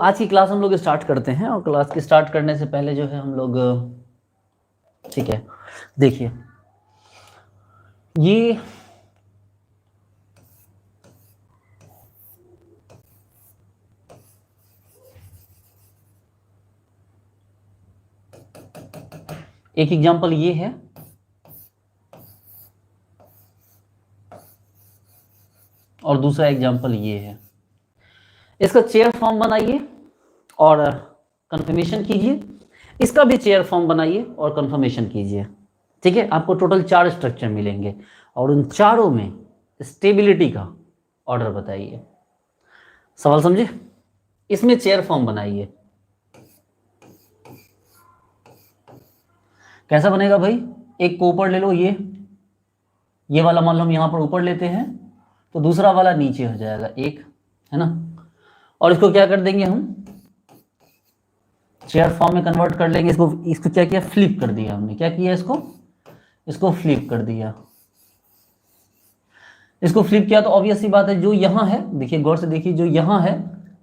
आज की क्लास हम लोग स्टार्ट करते हैं, और क्लास के स्टार्ट करने से पहले जो है हम लोग, ठीक है, देखिए ये एक एग्जांपल ये है, और दूसरा एग्जांपल ये है। इसका चेयर फॉर्म बनाइए और कंफर्मेशन कीजिए, इसका भी चेयर फॉर्म बनाइए और कंफर्मेशन कीजिए। ठीक है, आपको टोटल 4 स्ट्रक्चर मिलेंगे और उन चारों में स्टेबिलिटी का ऑर्डर बताइए। सवाल समझे? इसमें चेयर फॉर्म बनाइए। कैसा बनेगा भाई? एक को ऊपर ले लो, ये वाला मान लो हम यहां पर ऊपर लेते हैं, तो दूसरा वाला नीचे हो जाएगा, एक है ना। और इसको क्या कर देंगे हम? चेयर फॉर्म में कन्वर्ट कर लेंगे। इसको क्या किया? फ्लिप कर दिया हमने। क्या किया? इसको फ्लिप कर दिया। इसको फ्लिप किया तो ऑब्वियस सी बात है, जो यहां है, देखिए गौर से देखिए, जो यहां है,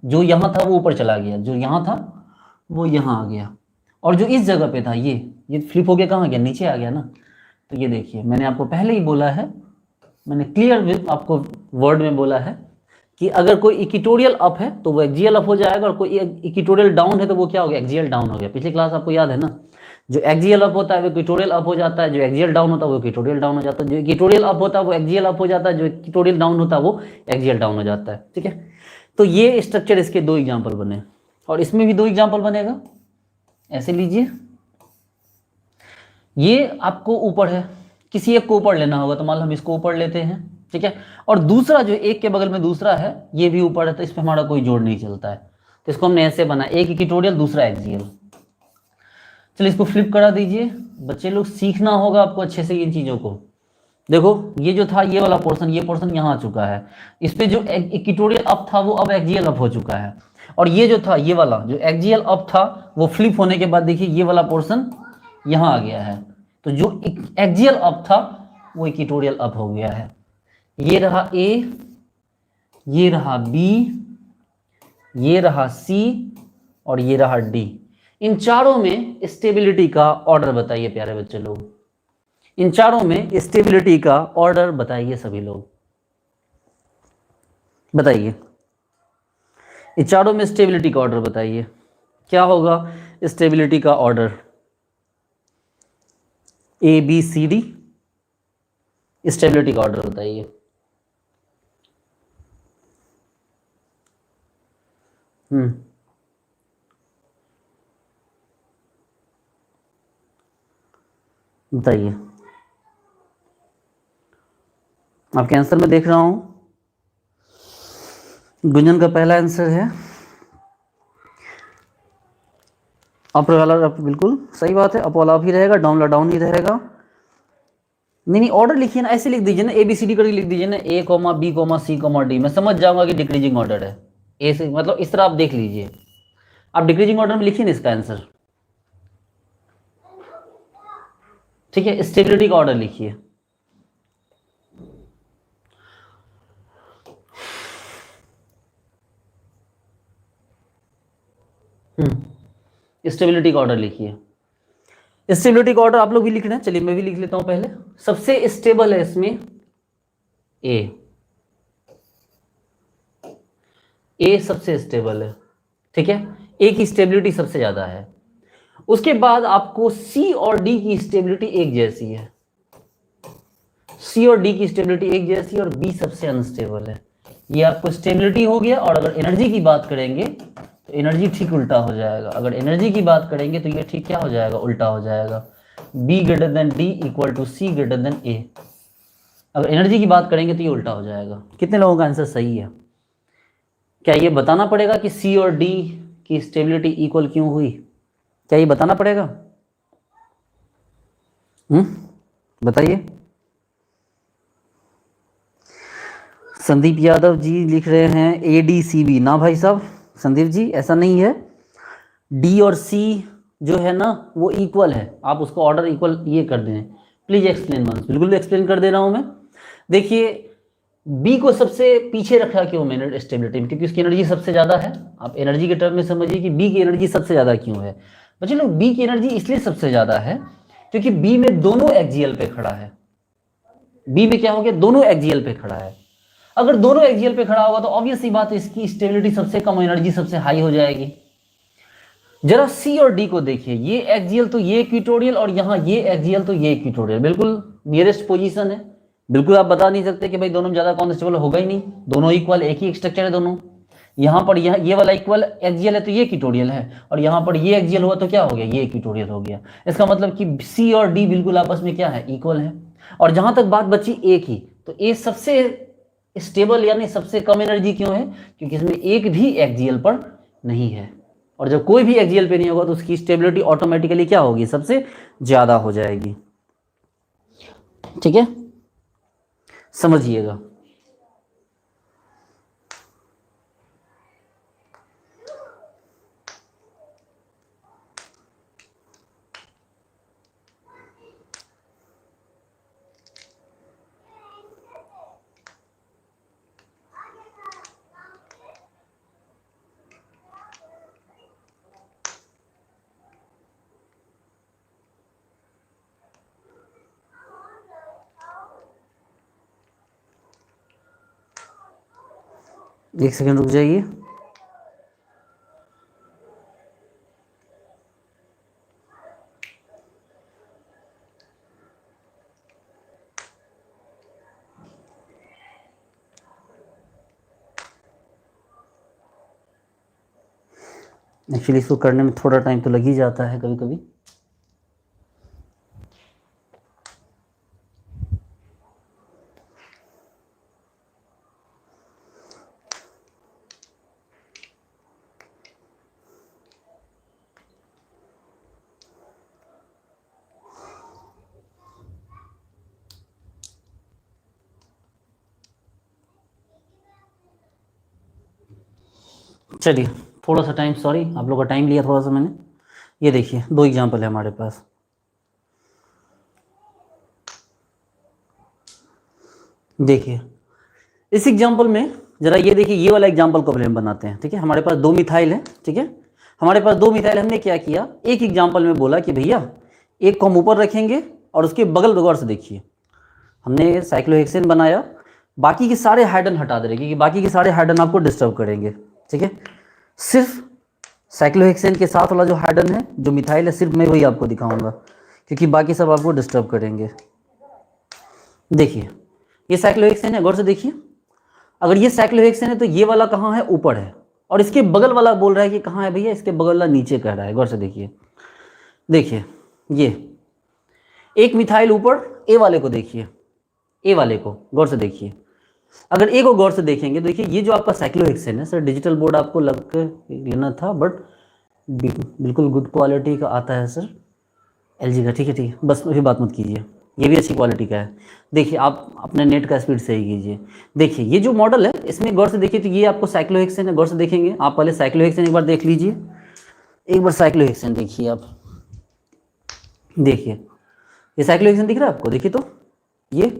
जो यहां था वो ऊपर चला गया, जो यहां था वो यहां आ गया, और जो इस जगह पे था ये फ्लिप हो गया, कहाँ गया? नीचे आ गया ना। तो ये देखिए, मैंने आपको पहले ही बोला है, मैंने क्लियर आपको वर्ड में बोला है कि अगर कोई इक्वेटोरियल अप है तो वो एक्सियल अप हो जाएगा, और कोई इक्वेटोरियल डाउन है तो वो क्या हो गया? एक्सियल डाउन हो गया। पिछली क्लास आपको याद है ना, जो एक्सियल अप होता है वो इक्वेटोरियल अप हो जाता है, जो एक्सियल डाउन होता है वो इक्वेटोरियल डाउन हो जाता है, जो इक्वेटोरियल अप होता है वो एक्सियल अप हो जाता है, जो इक्वेटोरियल डाउन होता है वो एक्सियल डाउन हो जाता है। ठीक है, तो ये स्ट्रक्चर, इसके 2 एग्जाम्पल बने, और इसमें भी 2 एग्जाम्पल बनेगा। ऐसे लीजिए, ये आपको ऊपर है, किसी एक को ऊपर लेना होगा, तो मान लो हम इसको ऊपर लेते हैं। ठीक है, और दूसरा जो एक के बगल में दूसरा है ये भी ऊपर है, तो इस पर हमारा कोई जोड़ नहीं चलता है, तो इसको हमने ऐसे बना, एक इक्वेटोरियल दूसरा एक्सियल। चलिए इसको फ्लिप करा दीजिए। बच्चे लोग सीखना होगा आपको अच्छे से इन चीज़ों को। देखो ये जो था, ये वाला पोर्शन, ये पोर्शन यहाँ आ चुका है, इस पे जो इक्वेटोरियल अप था वो अब एक्सियल अप हो चुका है, और ये जो था, ये वाला जो एक्सियल अप था वो फ्लिप होने के बाद देखिए ये वाला पोर्शन यहाँ आ गया है, तो जो एक्सियल अप था वो इक्वेटोरियल अप हो गया है। ये रहा ए, ये रहा बी, ये रहा सी, और ये रहा डी। इन चारों में स्टेबिलिटी का ऑर्डर बताइए प्यारे बच्चे लोग। इन चारों में स्टेबिलिटी का ऑर्डर बताइए सभी लोग, बताइए। इन चारों में स्टेबिलिटी का ऑर्डर बताइए, क्या होगा स्टेबिलिटी का order? A B C D, stability का ऑर्डर बताइए। बताइए। आपके आंसर में देख रहा हूं, गुंजन का पहला आंसर है अपर वाला अप, बिल्कुल सही बात है, अप वाला अप ही रहेगा, डाउन वाला डाउन ही रहेगा। नहीं ऑर्डर लिखिए ना, ऐसे लिख दीजिए ना, ए बी सी डी करके लिख दीजिए ना, ए comma B comma C comma D, मैं समझ जाऊंगा कि डिक्रीजिंग ऑर्डर है। ए से मतलब इस तरह आप देख लीजिए, आप डिक्रीजिंग ऑर्डर में लिखिए ना इसका आंसर। ठीक है, स्टेबिलिटी का ऑर्डर लिखिए। स्टेबिलिटी का ऑर्डर लिखिए। स्टेबिलिटी का ऑर्डर आप लोग भी लिख रहे हैं, चलिए मैं भी लिख लेता हूं। पहले सबसे स्टेबल है इसमें ए सबसे स्टेबल है। ठीक है, ए की स्टेबिलिटी सबसे ज्यादा है। उसके बाद आपको सी और डी की स्टेबिलिटी एक जैसी है, सी और डी की स्टेबिलिटी एक जैसी है, और बी सबसे अनस्टेबल है। ये आपको स्टेबिलिटी हो गया। और अगर एनर्जी की बात करेंगे तो एनर्जी ठीक उल्टा हो जाएगा। अगर एनर्जी की बात करेंगे तो ये ठीक क्या हो जाएगा? उल्टा हो जाएगा। B greater than D equal to C greater than A. अगर एनर्जी की बात करेंगे तो ये उल्टा हो जाएगा। कितने लोगों का आंसर सही है? क्या ये बताना पड़ेगा कि सी और डी की स्टेबिलिटी इक्वल क्यों हुई? क्या ये बताना पड़ेगा? बताइए। संदीप यादव जी लिख रहे हैं ए डी सी बी। ना भाई साहब, संदीप जी ऐसा नहीं है। डी और सी जो है ना वो इक्वल है, आप उसको ऑर्डर इक्वल ये कर दें। Please explain once. बिल्कुल एक्सप्लेन कर दे रहा हूं मैं। देखिए बी को सबसे पीछे रखा क्यों मैंने स्टेबिलिटी में? क्योंकि उसकी एनर्जी सबसे ज्यादा है। आप एनर्जी के टर्म में समझिए कि बी की एनर्जी सबसे ज्यादा क्यों है बच्चे लोग? बी की एनर्जी इसलिए सबसे ज्यादा है क्योंकि बी में दोनों एक्सियल पे खड़ा है। बी में क्या हो गया? दोनों एक्सियल पे खड़ा है। अगर दोनों एक्सियल पे खड़ा होगा तो ऑब्वियस सी बात है इसकी स्टेबिलिटी सबसे कम, एनर्जी सबसे हाई हो जाएगी। जरा सी और डी को देखिए, ये एक्सियल तो ये इक्वेटोरियल, और यहाँ ये एक्सियल तो ये इक्वेटोरियल, बिल्कुल नियरेस्ट पोजीशन है। बिल्कुल आप बता नहीं सकते कि भाई दोनों में ज्यादा कौन स्टेबल होगा ही नहीं, दोनों इक्वल, एक ही स्ट्रक्चर है दोनों। यहाँ पर ये वाला इक्वल एक्सियल है तो ये इक्वेटोरियल है, और यहाँ पर ये एक्सियल हुआ तो क्या हो गया? ये इक्वेटोरियल हो गया। इसका मतलब कि सी और डी बिल्कुल आपस में क्या है? इक्वल है। और जहां तक बात बची ए की, तो ए सबसे स्टेबल यानी सबसे कम एनर्जी क्यों है? क्योंकि इसमें एक भी एक्सियल पर नहीं है, और जब कोई भी एक्सियल पे नहीं होगा तो उसकी स्टेबिलिटी ऑटोमेटिकली क्या होगी? सबसे ज्यादा हो जाएगी। ठीक है, समझिएगा। एक सेकंड रुक जाइए। एक्चुअली इसको करने में थोड़ा टाइम तो लग ही जाता है कभी कभी। चलिए थोड़ा सा टाइम, सॉरी आप लोगों का टाइम लिया थोड़ा सा मैंने। ये देखिए दो एग्जांपल है हमारे पास। देखिए इस एग्जांपल में जरा ये देखिए, ये वाला एग्जांपल को हम बनाते हैं। ठीक है, हमारे पास दो मिथाइल है। ठीक है, हमारे पास दो मिथाइल, हमने क्या किया, एक एग्जांपल में बोला कि भैया एक को हम ऊपर रखेंगे और उसके बगल गौर से देखिए, हमने साइक्लोहेक्सेन बनाया, बाकी के सारे हाइड्रोजन हटा दे रहे क्योंकि बाकी के सारे हाइड्रोजन आपको डिस्टर्ब करेंगे। ठीक है, सिर्फ साइक्लोहेक्सेन के साथ वाला जो हाइड्रोजन है, जो मिथाइल है, सिर्फ मैं वही आपको दिखाऊंगा क्योंकि बाकी सब आपको डिस्टर्ब करेंगे। देखिए ये साइक्लोहेक्सेन है, गौर से देखिए। अगर ये साइक्लोहेक्सेन है तो ये वाला कहाँ है? ऊपर है, और इसके बगल वाला बोल रहा है कि कहाँ है भैया? इसके बगल वाला नीचे कह रहा है। गौर से देखिए, देखिए ये एक मिथाइल ऊपर, ए वाले को देखिए, ए वाले को गौर से देखिए। अगर ए को गौर से देखेंगे, देखिए ये जो आपका साइक्लोहेक्सेन है, सर डिजिटल बोर्ड आपको लग के लेना था, बट बिल्कुल गुड क्वालिटी का आता है सर, एलजी का। ठीक है, ठीक है, बस अभी बात मत कीजिए, ये भी अच्छी क्वालिटी का है। देखिए आप अपने नेट का स्पीड सही कीजिए। देखिए ये जो मॉडल है, इसमें गौर से देखिए, तो ये आपको साइक्लोहेक्सेन है। गौर से देखेंगे आप, पहले साइक्लोहेक्सेन एक बार देख लीजिए, एक बार साइक्लोहेक्सेन देखिए आप। देखिए ये साइक्लोहेक्सेन दिख रहा है आपको? देखिए तो ये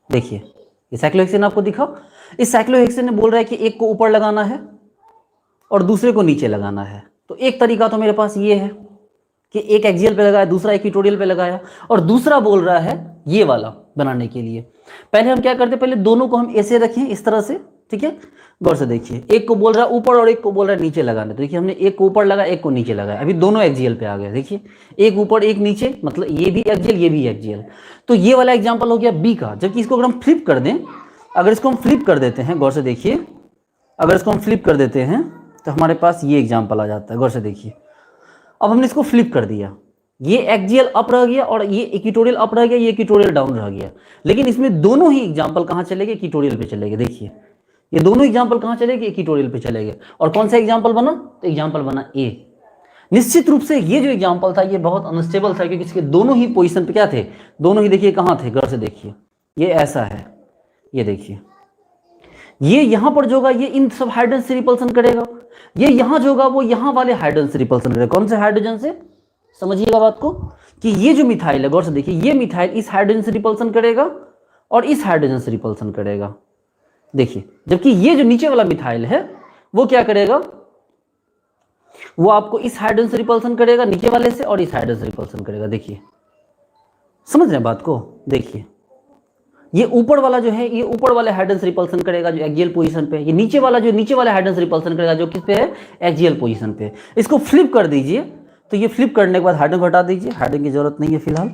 देखिए, ये साइक्लोहेक्सेन आपको दिखा। इस साइक्लोहेक्सेन ने बोल रहा है कि एक को ऊपर लगाना है और दूसरे को नीचे लगाना है। तो एक तरीका तो मेरे पास ये है कि एक एक्सियल पे लगाया, दूसरा इक्वेटोरियल पे लगाया, और दूसरा बोल रहा है ये वाला बनाने के लिए। पहले हम क्या करते, पहले दोनों को हम ऐसे रखें, इस तरह से। ठीक है, गौर से देखिए, एक को बोल रहा है ऊपर और एक को बोल रहा है नीचे लगाने। तो देखिए हमने एक को ऊपर लगाया, एक को नीचे लगाया, अभी दोनों एक्सियल पे आ गए। देखिए एक ऊपर एक नीचे, मतलब ये भी एक्सियल ये भी एक्सियल। तो ये वाला एग्जाम्पल हो गया बी का। जबकि इसको अगर हम फ्लिप कर दें, अगर इसको हम फ्लिप कर देते हैं, गौर से देखिए, अगर इसको हम फ्लिप कर देते हैं तो हमारे पास ये एग्जाम्पल आ जाता है। गौर से देखिए, अब हमने इसको फ्लिप कर दिया, ये एक्सियल अप रह गया और ये इक्वेटोरियल अप रह गया, ये इक्वेटोरियल डाउन रह गया। लेकिन इसमें दोनों ही एग्जाम्पल कहाँ चले गए? इक्वेटोरियल पे चले गए। देखिए ये दोनों एग्जाम्पल कहाँ चले गए? इक्वेटोरियल पे चले गए। और कौन सा एग्जाम्पल बना? तो एग्जाम्पल बना ए। निश्चित रूप से ये जो एग्जाम्पल था ये बहुत अनस्टेबल था, क्योंकि इसके दोनों ही पोजीशन पे क्या थे? दोनों ही देखिए कहाँ थे? गौर से देखिए, ये ऐसा है, ये देखिए, ये यहां पर जो होगा ये इन सब हाइड्रोजन से रिपल्सन करेगा, ये यहां जो होगा वो यहां वाले हाइड्रोजन से रिपल्सन करेगा। कौन से हाइड्रोजन से? समझिएगा बात को, कि ये जो मिथाइल है, गौर से देखिए, ये मिथाइल इस हाइड्रोजन से रिपल्सन करेगा और इस हाइड्रोजन से रिपल्सन करेगा। देखिए, जबकि ये जो नीचे वाला मिथाइल है वो क्या करेगा, वो आपको इस हाइड्रोजन से रिपल्सन करेगा नीचे वाले से, और इस हाइड्रोजन से रिपल्सन करेगा। देखिए, समझ रहे हैं बात को। देखिए, ये ऊपर वाला जो है ये ऊपर वाले हाइड्रोजन से रिपल्सन करेगा जो एक्सियल पोजीशन पे है, ये नीचे वाला जो नीचे वाले हाइड्रोजन से रिपल्सन करेगा जो किस पे है, एक्सियल पोजीशन पे। इसको फ्लिप कर दीजिए, तो ये फ्लिप करने के बाद हाइड्रोजन हटा दीजिए, हाइड्रोजन की जरूरत नहीं है फिलहाल।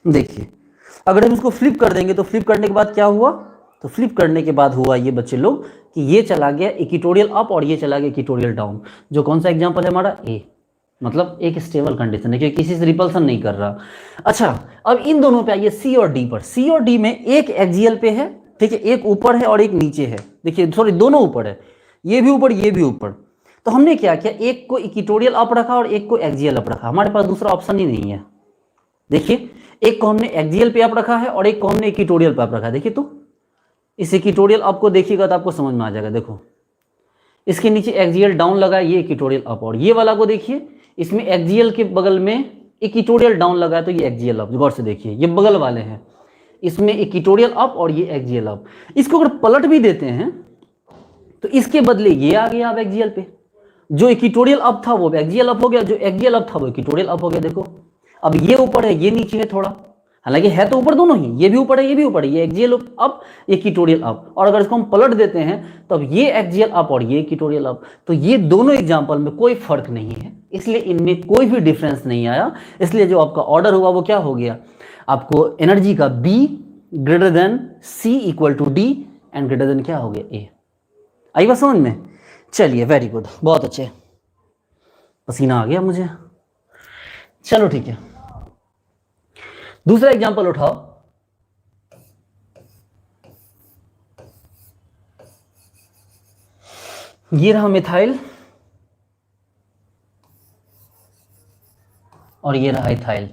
देखिए, अगर हम इसको फ्लिप कर देंगे तो फ्लिप करने के बाद क्या हुआ, तो फ्लिप करने के बाद हुआ ये बच्चे लोग कि ये चला गया इक्वेटोरियल अप और ये चला गया इक्वेटोरियल डाउन। जो कौन सा एग्जांपल है हमारा, ए, मतलब एक स्टेबल कंडीशन है क्योंकि किसी से रिपल्सन नहीं कर रहा। अच्छा, अब इन दोनों पे आइए सी और डी पर। सी और डी में एक एक्सियल पे है, ठीक है, एक ऊपर है और एक नीचे है। देखिए, सॉरी, दोनों ऊपर है, ये भी ऊपर ये भी ऊपर। तो हमने क्या किया, एक को इक्वेटोरियल अप रखा और एक को एक्सियल अप रखा, हमारे पास दूसरा ऑप्शन ही नहीं है। देखिए, एक को हमने एक्सियल पे अप रखा है और एक को हमने इक्वेटोरियल पे अप रखा है। देखिए, तो इस इक्वेटोरियल अप को देखिएगा तो आपको समझ में आ जाएगा। देखो, इसके नीचे एक्सियल डाउन लगा है, ये इक्वेटोरियल अप, और ये वाला को देखिए, इसमें एक्सियल के बगल में इक्वेटोरियल डाउन लगा है, तो ये एक्सियल अप। गौर से देखिए, ये बगल वाले हैं, इसमें इक्वेटोरियल अप और ये एक्सियल अप। इसको अगर पलट भी देते हैं तो इसके बदले ये आ गया अब एक्सियल पे, जो इक्वेटोरियल अप था वो एक्सियल अप हो गया, जो एक्सियल अप था वो इक्वेटोरियल अप हो गया। देखो, अब ये ऊपर है ये नीचे है थोड़ा, हालांकि है तो ऊपर दोनों ही, ये भी ऊपर है ये भी ऊपर है, ये एक्सियल अप ये इक्वेटोरियल अप। और अगर इसको हम पलट देते हैं तो अब ये एक्सियल अप और ये इक्वेटोरियल अप। तो ये दोनों एग्जांपल में कोई फर्क नहीं है, इसलिए इनमें कोई भी डिफरेंस नहीं आया। इसलिए जो आपका ऑर्डर हुआ वो क्या हो गया, आपको एनर्जी का B greater than C equal to D and greater than क्या हो गया, ए। आई बात समझ में। चलिए, वेरी गुड, बहुत अच्छे, पसीना आ गया मुझे। चलो ठीक है, दूसरा एग्जांपल उठाओ। ये रहा मिथाइल और ये रहा इथाइल।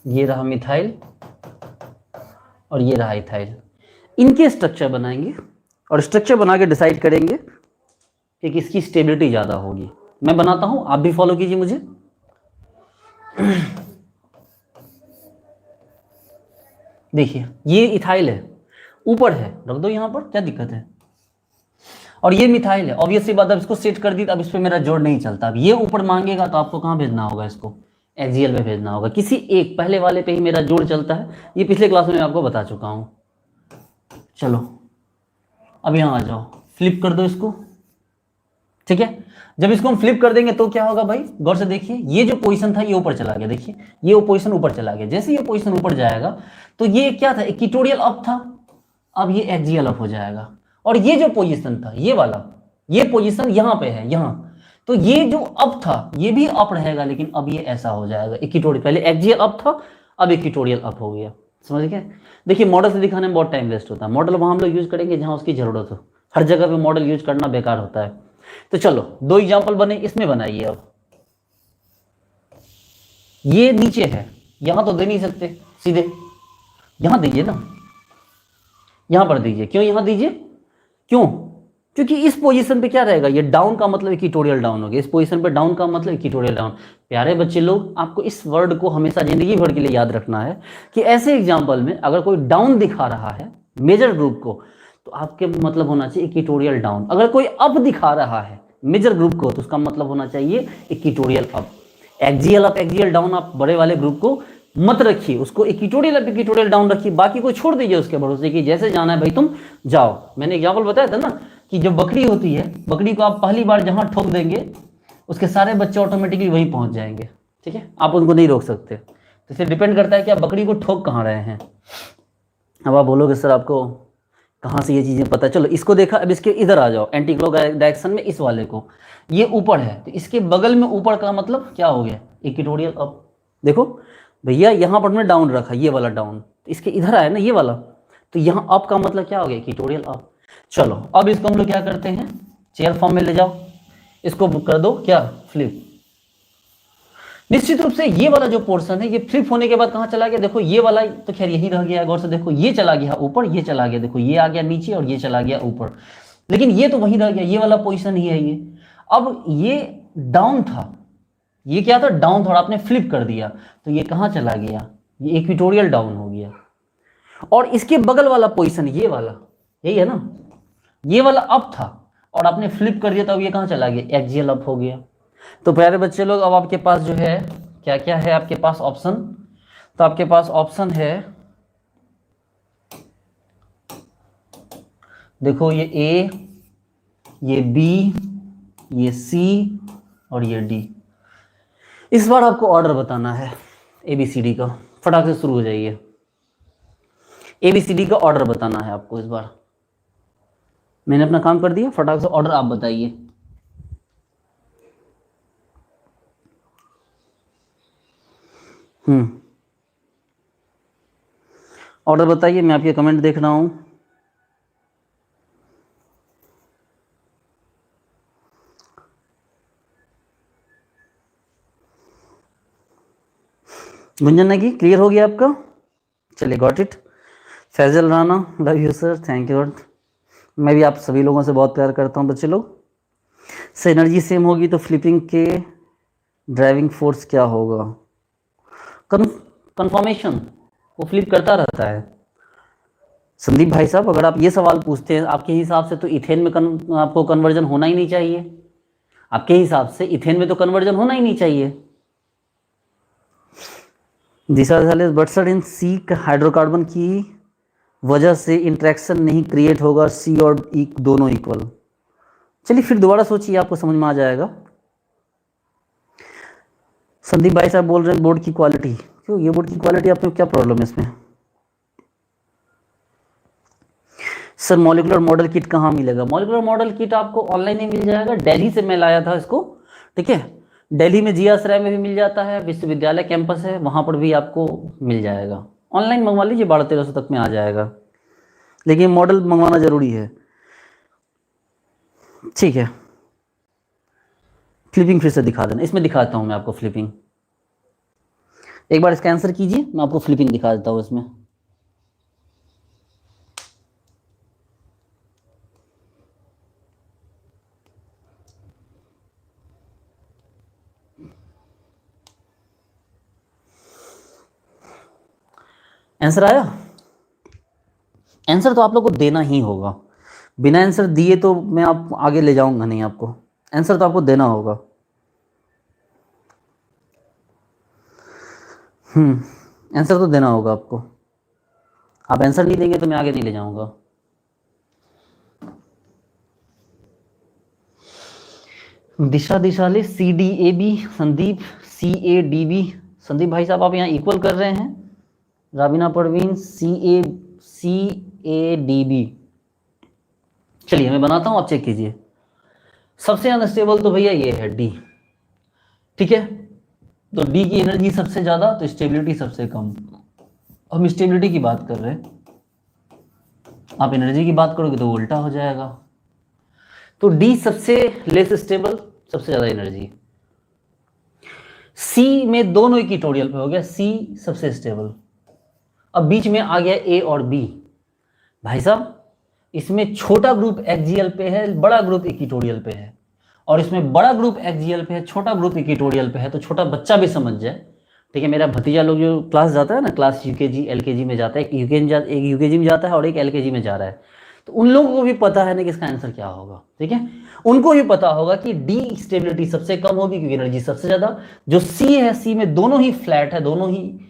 ये रहा मिथाइल और ये रहा इथाइल। इनके स्ट्रक्चर बनाएंगे और स्ट्रक्चर बना के डिसाइड करेंगे कि किसकी स्टेबिलिटी ज़्यादा होगी। मैं बनाता हूं, आप भी फॉलो कीजिए मुझे। देखिए, ये इथाइल है, ऊपर है, रख दो यहां पर, क्या दिक्कत है। और ये मिथाइल है, ऑब्वियसली बात, अब इसको सेट कर दी, अब इस पर मेरा जोड़ नहीं चलता। अब ये ऊपर मांगेगा तो आपको कहाँ भेजना होगा, इसको एक्सियल में भेजना होगा। किसी एक पहले वाले पे ही मेरा जोड़ चलता है, ये पिछले क्लास में मैं आपको बता चुका हूं। चलो, अब यहाँ आ जाओ, फ्लिप कर दो इसको, ठीक है। जब इसको हम फ्लिप कर देंगे तो क्या होगा भाई, गौर से देखिए, ये जो पोजीशन था ये ऊपर चला गया। देखिए, ये पोजीशन ऊपर चला गया। जैसे ये पोजीशन ऊपर जाएगा तो ये क्या था, इक्वेटोरियल अप था, अब ये एक्सियल अप हो जाएगा। और ये जो पोजीशन था ये वाला, ये पोजीशन यहाँ पे है, यहाँ, तो ये जो अप था ये भी अप रहेगा, लेकिन अब ये ऐसा हो जाएगा इक्वेटोरियल, पहले एक्सियल अप था अब इक्वेटोरियल अप हो गया। समझ गए। देखिए, मॉडल से दिखाने में बहुत टाइम वेस्ट होता है, मॉडल वहाँ हम लोग यूज करेंगे जहाँ उसकी जरूरत हो, हर जगह पे मॉडल यूज करना बेकार होता है। तो चलो, दो एग्जांपल बने, इसमें बनाइए। अब ये नीचे है, यहां तो दे नहीं सकते, सीधे यहां दीजिए ना, यहां पर दीजिए। क्यों यहां दीजिए, क्यों, क्योंकि इस पोजीशन पे क्या रहेगा, ये डाउन का मतलब इक्वेटोरियल डाउन हो गया, इस पोजीशन पे डाउन का मतलब इक्वेटोरियल डाउन। प्यारे बच्चे लोग, आपको इस वर्ड को हमेशा जिंदगी भर के लिए याद रखना है कि ऐसे एग्जाम्पल में अगर कोई डाउन दिखा रहा है मेजर ग्रुप को, तो आपके मतलब होना चाहिए इक्वेटोरियल डाउन। अगर कोई अप दिखा रहा है मेजर ग्रुप को, तो उसका मतलब होना चाहिए equatorial up. Axial up axial down आप बड़े वाले ग्रुप को मत रखिए, उसको इक्वेटोरियल अप इक्वेटोरियल डाउन रखिए, बाकी को छोड़ दीजिए उसके भरोसे कि जैसे जाना है भाई तुम जाओ। मैंने एग्जाम्पल बताया था ना कि जो बकरी होती है, बकरी को आप पहली बार जहां ठोक देंगे उसके सारे बच्चे ऑटोमेटिकली वहीं पहुंच जाएंगे, ठीक है, आप उनको नहीं रोक सकते। तो इससे डिपेंड करता है कि आप बकरी को ठोक कहाँ रहे हैं। अब आप बोलोगे सर आपको कहाँ से ये चीज़ें पता है। चलो, इसको देखा, अब इसके इधर आ जाओ, एंटी क्लॉक डायरेक्शन में, इस वाले को, ये ऊपर है तो इसके बगल में ऊपर का मतलब क्या हो गया, इक्वेटोरियल अप। देखो भैया, यहाँ पर हमने डाउन रखा, ये वाला डाउन, तो इसके इधर आया ना ये वाला, तो यहाँ अप का मतलब क्या हो गया, इक्वेटोरियल अप। चलो, अब इसको हम लोग क्या करते हैं, चेयर फॉर्म में ले जाओ, इसको कर दो क्या, फ्लिप। निश्चित रूप से ये वाला जो पोर्शन है ये फ्लिप होने के बाद कहाँ चला गया, देखो ये वाला तो खैर यही रह गया। गौर से देखो, ये चला गया ऊपर, ये चला गया, देखो ये आ गया नीचे और ये चला गया ऊपर, लेकिन ये तो वहीं रह गया, ये वाला पोजीशन ही है ये। अब ये डाउन था, ये क्या था, डाउन थोड़ा आपने फ्लिप कर दिया, तो ये कहाँ चला गया, ये इक्वेटोरियल डाउन हो गया। और इसके बगल वाला पोजीशन ये वाला, यही है ना, ये वाला अप था और आपने फ्लिप कर दिया, तब ये कहाँ चला गया, एक्सियल अप हो गया। तो प्यारे बच्चे लोग, अब आपके पास जो है क्या क्या है आपके पास ऑप्शन, तो आपके पास ऑप्शन है, देखो ये ए, ये बी, ये सी और ये डी। इस बार आपको ऑर्डर बताना है ABCD का, फटाक से शुरू हो जाइए। ABCD का ऑर्डर बताना है आपको इस बार। मैंने अपना काम कर दिया, फटाक से ऑर्डर आप बताइए। ऑर्डर बताइए, मैं आपके कमेंट देख रहा हूं। गुंजन नेगी, क्लियर हो गया आपका? चलिए, got it. Faisal Rana, love you sir, thank you. मैं भी आप सभी लोगों से बहुत प्यार करता हूँ बच्चे लोग। से एनर्जी सेम होगी तो फ्लिपिंग के ड्राइविंग फोर्स क्या होगा? कंफर्मेशन, वो फ्लिप करता रहता है। संदीप भाई साहब, अगर आप ये सवाल पूछते हैं, आपके हिसाब से तो इथेन में आपको कन्वर्जन होना ही नहीं चाहिए। आपके हिसाब से इथेन में तो कन्वर्जन होना ही नहीं चाहिए। Disha but sir in C hydrocarbon की वजह से इंट्रैक्शन नहीं क्रिएट होगा, सी और ई दोनों इक्वल। चलिए फिर दोबारा सोचिए, आपको समझ में आ जाएगा। संदीप भाई साहब बोल रहे हैं बोर्ड की क्वालिटी, क्यों ये बोर्ड की क्वालिटी, आपको क्या प्रॉब्लम है इसमें? सर मॉलिकुलर मॉडल किट कहाँ मिलेगा? मॉलिकुलर मॉडल किट आपको ऑनलाइन ही मिल जाएगा, दिल्ली से मैं लाया था इसको, ठीक है। दिल्ली में जी आश्रय में भी मिल जाता है, विश्वविद्यालय कैंपस है, वहाँ पर भी आपको मिल जाएगा। ऑनलाइन मंगवा लीजिए, 1200-1300 तक में आ जाएगा, लेकिन मॉडल मंगवाना जरूरी है, ठीक है। फ्लिपिंग फिर से दिखा देना, इसमें दिखाता हूँ मैं आपको फ्लिपिंग। एक बार इसका आंसर कीजिए, मैं आपको फ्लिपिंग दिखा देता हूँ इसमें। आंसर आया? आंसर तो आप लोग को देना ही होगा, बिना आंसर दिए तो मैं आप आगे ले जाऊंगा नहीं आपको। आंसर तो आपको देना होगा। आंसर तो देना होगा आपको। आप आंसर नहीं देंगे तो मैं आगे नहीं ले जाऊंगा। दिशा दिशाले CDAB, संदीप CADB। संदीप भाई साहब आप यहाँ इक्वल कर रहे हैं। राबिना परवीन CADB। चलिए मैं बनाता हूँ, आप चेक कीजिए। सबसे अनस्टेबल तो भैया ये है D, ठीक है। तो D की एनर्जी सबसे ज्यादा, तो स्टेबिलिटी सबसे कम। हम स्टेबिलिटी की बात कर रहे हैं, आप एनर्जी की बात करोगे तो उल्टा हो जाएगा। तो D सबसे लेस स्टेबल, सबसे ज्यादा एनर्जी। C में दोनों इक्वेटोरियल पे हो गया, C सबसे स्टेबल। अब बीच में आ गया A और B। भाई साहब इसमें छोटा ग्रुप एक्सियल पे है, बड़ा ग्रुप इक्वेटोरियल पे है, और इसमें बड़ा ग्रुप एक्सियल पे है, छोटा ग्रुप इक्वेटोरियल पे है। तो छोटा बच्चा भी समझ जाए, ठीक है। मेरा भतीजा लोग जो क्लास जाता है ना, क्लास UKG LKG में जाता है, एक UKG में जाता है और एक LKG में जा रहा है, तो उन लोगों को भी पता है ना कि इसका आंसर क्या होगा, ठीक है। उनको भी पता होगा कि D स्टेबिलिटी सबसे कम होगी क्योंकि एनर्जी सबसे ज्यादा। जो C है, C में दोनों ही फ्लैट है, दोनों ही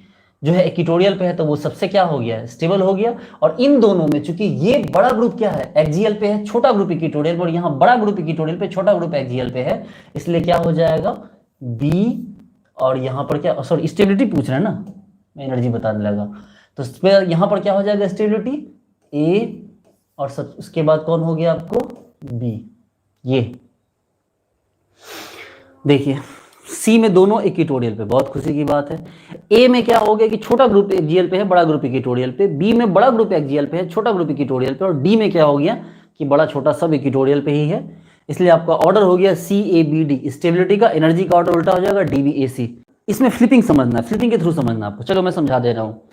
जो है इक्वेटोरियल पे है, तो वो सबसे क्या हो गया, स्टेबल हो गया। और इन दोनों में चूंकि ये बड़ा ग्रुप क्या है, एक्सियल पे है, छोटा ग्रुप इक्वेटोरियल पे, और यहाँ बड़ा ग्रुप इक्वेटोरियल पे, छोटा ग्रुप एक्सियल पे है, इसलिए क्या हो जाएगा B। और यहाँ पर क्या, सॉरी स्टेबिलिटी पूछ रहे हैं ना, मैं एनर्जी बताने लगा। तो यहाँ पर क्या हो जाएगा, स्टेबिलिटी A, और सब उसके बाद कौन हो गया आपको B। ये देखिए C में दोनों इक्वेटोरियल पे, बहुत खुशी की बात है। A में क्या हो गया कि छोटा ग्रुप एक्सियल पे है, बड़ा ग्रुप इक्वेटोरियल पे। B में बड़ा ग्रुप एक्सियल पे है, छोटा ग्रुप इक्वेटोरियल पे। और D में क्या हो गया कि बड़ा छोटा सब इक्वेटोरियल पे ही है। इसलिए आपका ऑर्डर हो गया CABD। स्टेबिलिटी का, एनर्जी का ऑर्डर उल्टा हो जाएगा DBAC। इसमें फ्लिपिंग समझना है, फ्लिपिंग के थ्रू समझना आपको। चलो मैं समझा दे रहा हूँ,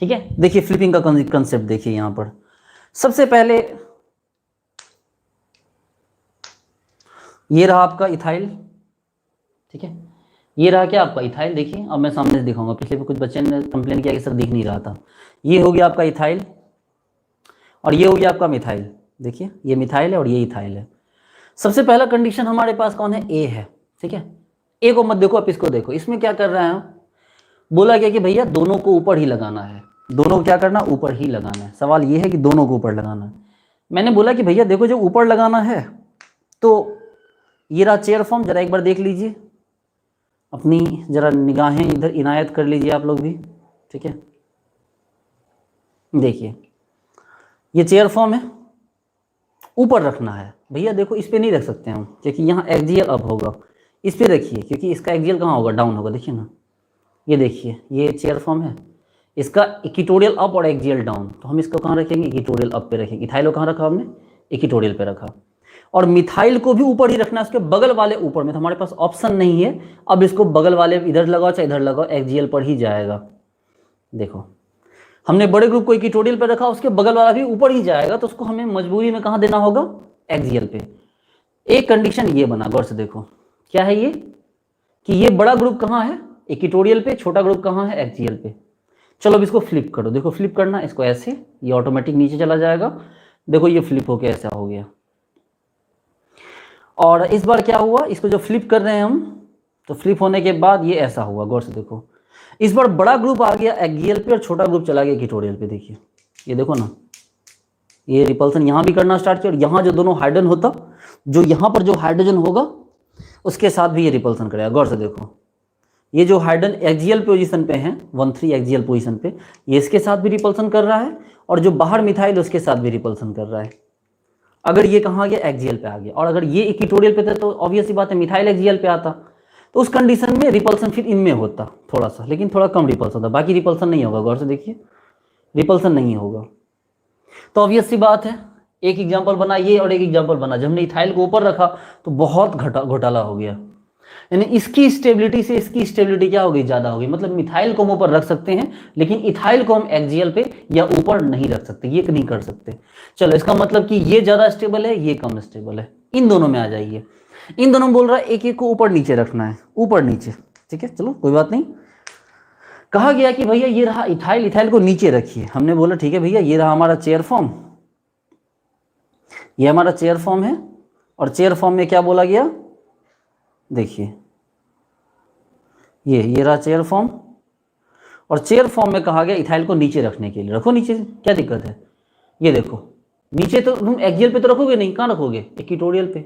ठीक है। देखिए फ्लिपिंग का कंसेप्ट देखिए। यहाँ पर सबसे पहले ये रहा आपका इथाइल, ठीक है। ये रहा क्या आपका इथाइल, देखिए अब मैं सामने से दिखाऊंगा, पिछले भी कुछ बच्चे ने कंप्लेन किया कि सर दिख नहीं रहा था। ये हो गया आपका इथाइल और ये हो गया आपका मिथाइल, देखिए ये मिथाइल है और ये इथाइल है। सबसे पहला कंडीशन हमारे पास कौन है, ए है, ठीक है। ए को मत देखो, आप इसको देखो, इसमें क्या कर रहे हैं, बोला गया कि भैया दोनों को ऊपर ही लगाना है, दोनों को क्या करना, ऊपर ही लगाना है। सवाल ये है कि दोनों को ऊपर लगाना है। मैंने बोला कि भैया देखो जब ऊपर लगाना है तो ये रहा चेयर फॉर्म, जरा एक बार देख लीजिए, अपनी जरा निगाहें इधर इनायत कर लीजिए आप लोग भी, ठीक है। देखिए ये चेयर फॉर्म है, ऊपर रखना है भैया, देखो इस पे नहीं रख सकते हम क्योंकि यहाँ एक्सियल अप होगा, इस पे रखिए क्योंकि इसका एक्सियल कहाँ होगा, डाउन होगा, देखिए ना, ये देखिए ये चेयर फॉर्म है, इसका इक्वेटोरियल अप और एक्सियल डाउन, तो हम इसको कहाँ रखेंगे, इक्वेटोरियल अप पे रखेंगे। इथाइल को कहाँ रखा हमने, इक्वेटोरियल पे रखा। और मिथाइल को भी ऊपर ही रखना है, उसके बगल वाले ऊपर में, तो हमारे पास ऑप्शन नहीं है, अब इसको बगल वाले इधर लगाओ चाहे इधर लगाओ, एक्सियल पर ही जाएगा। देखो हमने बड़े ग्रुप को इक्वेटोरियल पे रखा, उसके बगल वाला भी ऊपर ही जाएगा, तो उसको हमें मजबूरी में कहाँ देना होगा, एक्सियल पे। एक कंडीशन ये बना, गौर से देखो क्या है ये, कि ये बड़ा ग्रुप कहाँ है, इक्वेटोरियल पे, छोटा ग्रुप कहाँ है, एक्सियल पे। चलो अब इसको फ्लिप करो, देखो फ्लिप करना, इसको ऐसे, ये ऑटोमेटिक नीचे चला जाएगा, देखो ये फ्लिप होके ऐसा हो गया। और इस बार क्या हुआ, इसको जो फ्लिप कर रहे हैं हम, तो फ्लिप होने के बाद ये ऐसा हुआ, गौर से देखो, इस बार बड़ा ग्रुप आ गया एक्सियल पे और छोटा ग्रुप चला गया इक्वेटोरियल पे। देखिए ये देखो ना, ये रिपल्सन यहाँ भी करना स्टार्ट किया, और यहाँ जो दोनों हाइड्रोजन होता, जो यहाँ पर जो हाइड्रोजन होगा उसके साथ भी ये रिपल्सन करेगा। गौर से देखो, ये जो हाइड्रोजन एक्सियल पोजीशन पे है, 1,3 एक्सियल पोजीशन पे, ये इसके साथ भी रिपल्सन कर रहा है, और जो बाहर मिथाइल उसके साथ भी रिपल्सन कर रहा है। अगर ये कहाँ गया, एक्सियल पे आ गया, और अगर ये इक्वेटोरियल पे था तो ऑब्वियस सी बात है मिथाइल एक्सियल पे आता, तो उस कंडीशन में रिपल्सन फिर इनमें होता थोड़ा सा, लेकिन थोड़ा कम रिपल्सन होता, बाकी रिपल्सन नहीं होगा। गौर से देखिए रिपल्सन नहीं होगा। तो ऑब्वियस सी बात है, एक एग्जाम्पल बना ये और एक एग्जाम्पल बना, जब हमने इथाइल को ऊपर रखा तो बहुत घोटाला हो गया, यानी इसकी स्टेबिलिटी से इसकी स्टेबिलिटी क्या होगी, ज्यादा होगी। मतलब मिथाइल को हम ऊपर रख सकते हैं लेकिन इथाइल को हम एक्सियल पे या ऊपर नहीं रख सकते, ये नहीं कर सकते। चलो इसका मतलब कि ये ज्यादा स्टेबल है, ये कम स्टेबल है, इन दोनों में आ जाइए। इन दोनों में बोल रहा है एक एक को ऊपर नीचे रखना है, ऊपर नीचे, ठीक है, चलो कोई बात नहीं। कहा गया कि भैया ये रहा इथाइल, इथाइल को नीचे रखिए, हमने बोला ठीक है भैया, ये रहा हमारा चेयर फॉर्म, ये हमारा चेयर फॉर्म है, और चेयर फॉर्म में क्या बोला गया, देखिए ये रहा चेयर फॉर्म, और चेयर फॉर्म में कहा गया इथाइल को नीचे रखने के लिए, रखो नीचे, क्या दिक्कत है। ये देखो नीचे तो तुम एक्सियल पे तो रखोगे नहीं, कहाँ रखोगे, इक्वेटोरियल पे।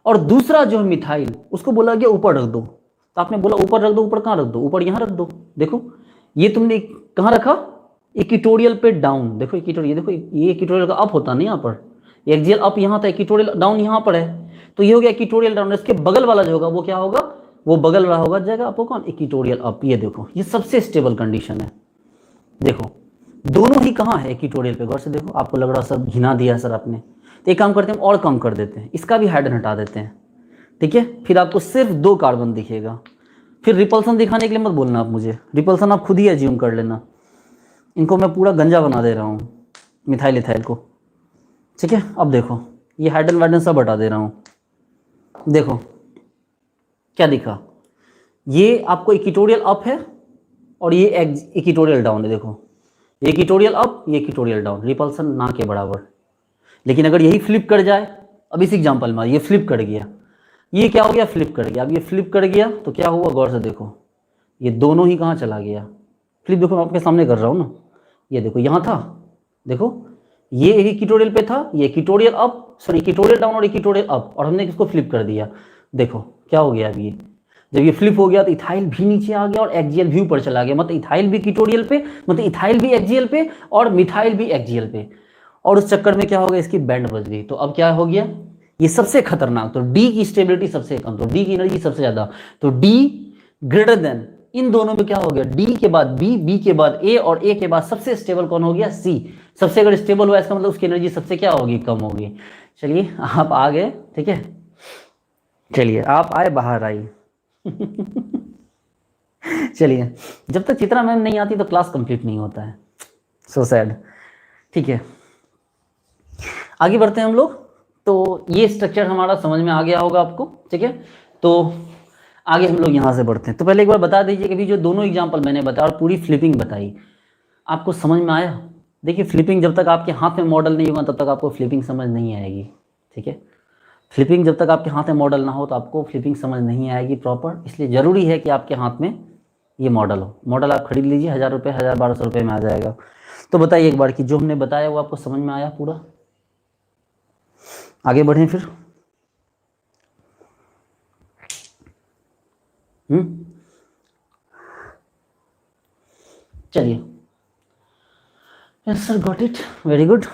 और दूसरा जो है मिथाइल, उसको बोला गया ऊपर रख दो, तो आपने बोला ऊपर रख दो, ऊपर कहाँ रख दो, ऊपर यहाँ रख दो। देखो ये तुमने कहाँ रखा, इक्वेटोरियल पे डाउन, देखो इक्वेटोरियल, देखो ये इक्वेटोरियल का अप होता नहीं, यहाँ पर एक्सियल अप यहाँ था, इक्वेटोरियल डाउन यहाँ पर है, तो ये हो गया इक्वेटोरियल डाउन। इसके बगल वाला जो होगा वो क्या होगा, वो बगल वाला होगा जाएगा आपको कौन, इक्वेटोरियल अप। ये देखो ये सबसे स्टेबल कंडीशन है। देखो दोनों ही कहाँ है, इक्वेटोरियल पे। गौर से देखो, आपको लग रहा सर घिना दिया सर आपने, तो एक काम करते हैं और कम कर देते हैं, इसका भी हाइड्रोजन हटा देते हैं, ठीक है, फिर आपको सिर्फ 2 कार्बन दिखेगा। फिर रिपल्सन दिखाने के लिए मत बोलना आप मुझे, रिपल्सन आप खुद ही एज्यूम कर लेना। इनको मैं पूरा गंजा बना दे रहा हूँ मिथाइल इथाइल को, ठीक है। अब देखो ये हाइड्रोजन वाइड्रोजन सब हटा दे रहा हूँ, देखो क्या दिखा, ये आपको इक्वेटोरियल अप है और ये इक्वेटोरियल डाउन है। देखो ये इक्वेटोरियल अप, ये इक्वेटोरियल डाउन, रिपल्सन ना के बराबर। लेकिन अगर यही फ्लिप कर जाए, अब इस एग्जाम्पल में ये फ्लिप कर गया, ये क्या हो गया, फ्लिप कर गया। अब ये फ्लिप कर गया तो क्या हुआ, गौर से देखो ये दोनों ही कहाँ चला गया, फ्लिप देखो मैं आपके सामने कर रहा हूँ ना, ये देखो यहाँ था, देखो ये इक्वेटोरियल पे था, ये equatorial up, sorry equatorial down और इक्वेटोरियल अप, और हमने इसको फ्लिप कर दिया। देखो क्या हो गया, अब ये जब ये फ्लिप हो गया तो इथाइल भी नीचे आ गया और एक्सियल भी ऊपर चला गया, मतलब इथाइल भी इक्वेटोरियल पे, मतलब इथाइल भी एक्सियल पे और मिथाइल भी एक्सियल पे, और उस चक्कर में क्या हो गया, इसकी बैंड बज गई। तो अब क्या हो गया, ये सबसे खतरनाक, तो डी की स्टेबिलिटी सबसे कम, तो डी की एनर्जी सबसे ज्यादा, तो डी ग्रेटर देन, इन दोनों में क्या हो गया, डी के बाद बी, बी के बाद ए, और ए के बाद सबसे स्टेबल कौन हो गया, सी। सबसे अगर स्टेबल हुआ इसका मतलब उसकी एनर्जी सबसे क्या होगी, कम होगी। चलिए आप आ गए, ठीक है, चलिए आप आए, बाहर आइए। चलिए, जब तक चित्रा मैम नहीं आती तो क्लास कंप्लीट नहीं होता है, सो सैड। ठीक है, आगे बढ़ते हैं हम लोग। तो ये स्ट्रक्चर हमारा समझ में आ गया होगा आपको, ठीक है। तो आगे हम लोग यहाँ से बढ़ते हैं। तो पहले एक बार बता दीजिए कि अभी जो दोनों एग्जाम्पल मैंने बताया और पूरी फ्लिपिंग बताई, आपको समझ में आया? देखिए फ्लिपिंग जब तक आपके हाथ में मॉडल नहीं होगा तब तक आपको फ्लिपिंग समझ नहीं आएगी, ठीक है। फ्लिपिंग जब तक आपके हाथ में मॉडल ना हो तो आपको फ्लिपिंग समझ नहीं आएगी प्रॉपर, इसलिए ज़रूरी है कि आपके हाथ में ये मॉडल हो। मॉडल आप खरीद लीजिए, 1000 रुपये 1200 रुपये में आ जाएगा। तो बताइए एक बार कि जो हमने बताया वो आपको समझ में आया पूरा? आगे बढ़ें फिर। चलिए, yes sir, got it, very good.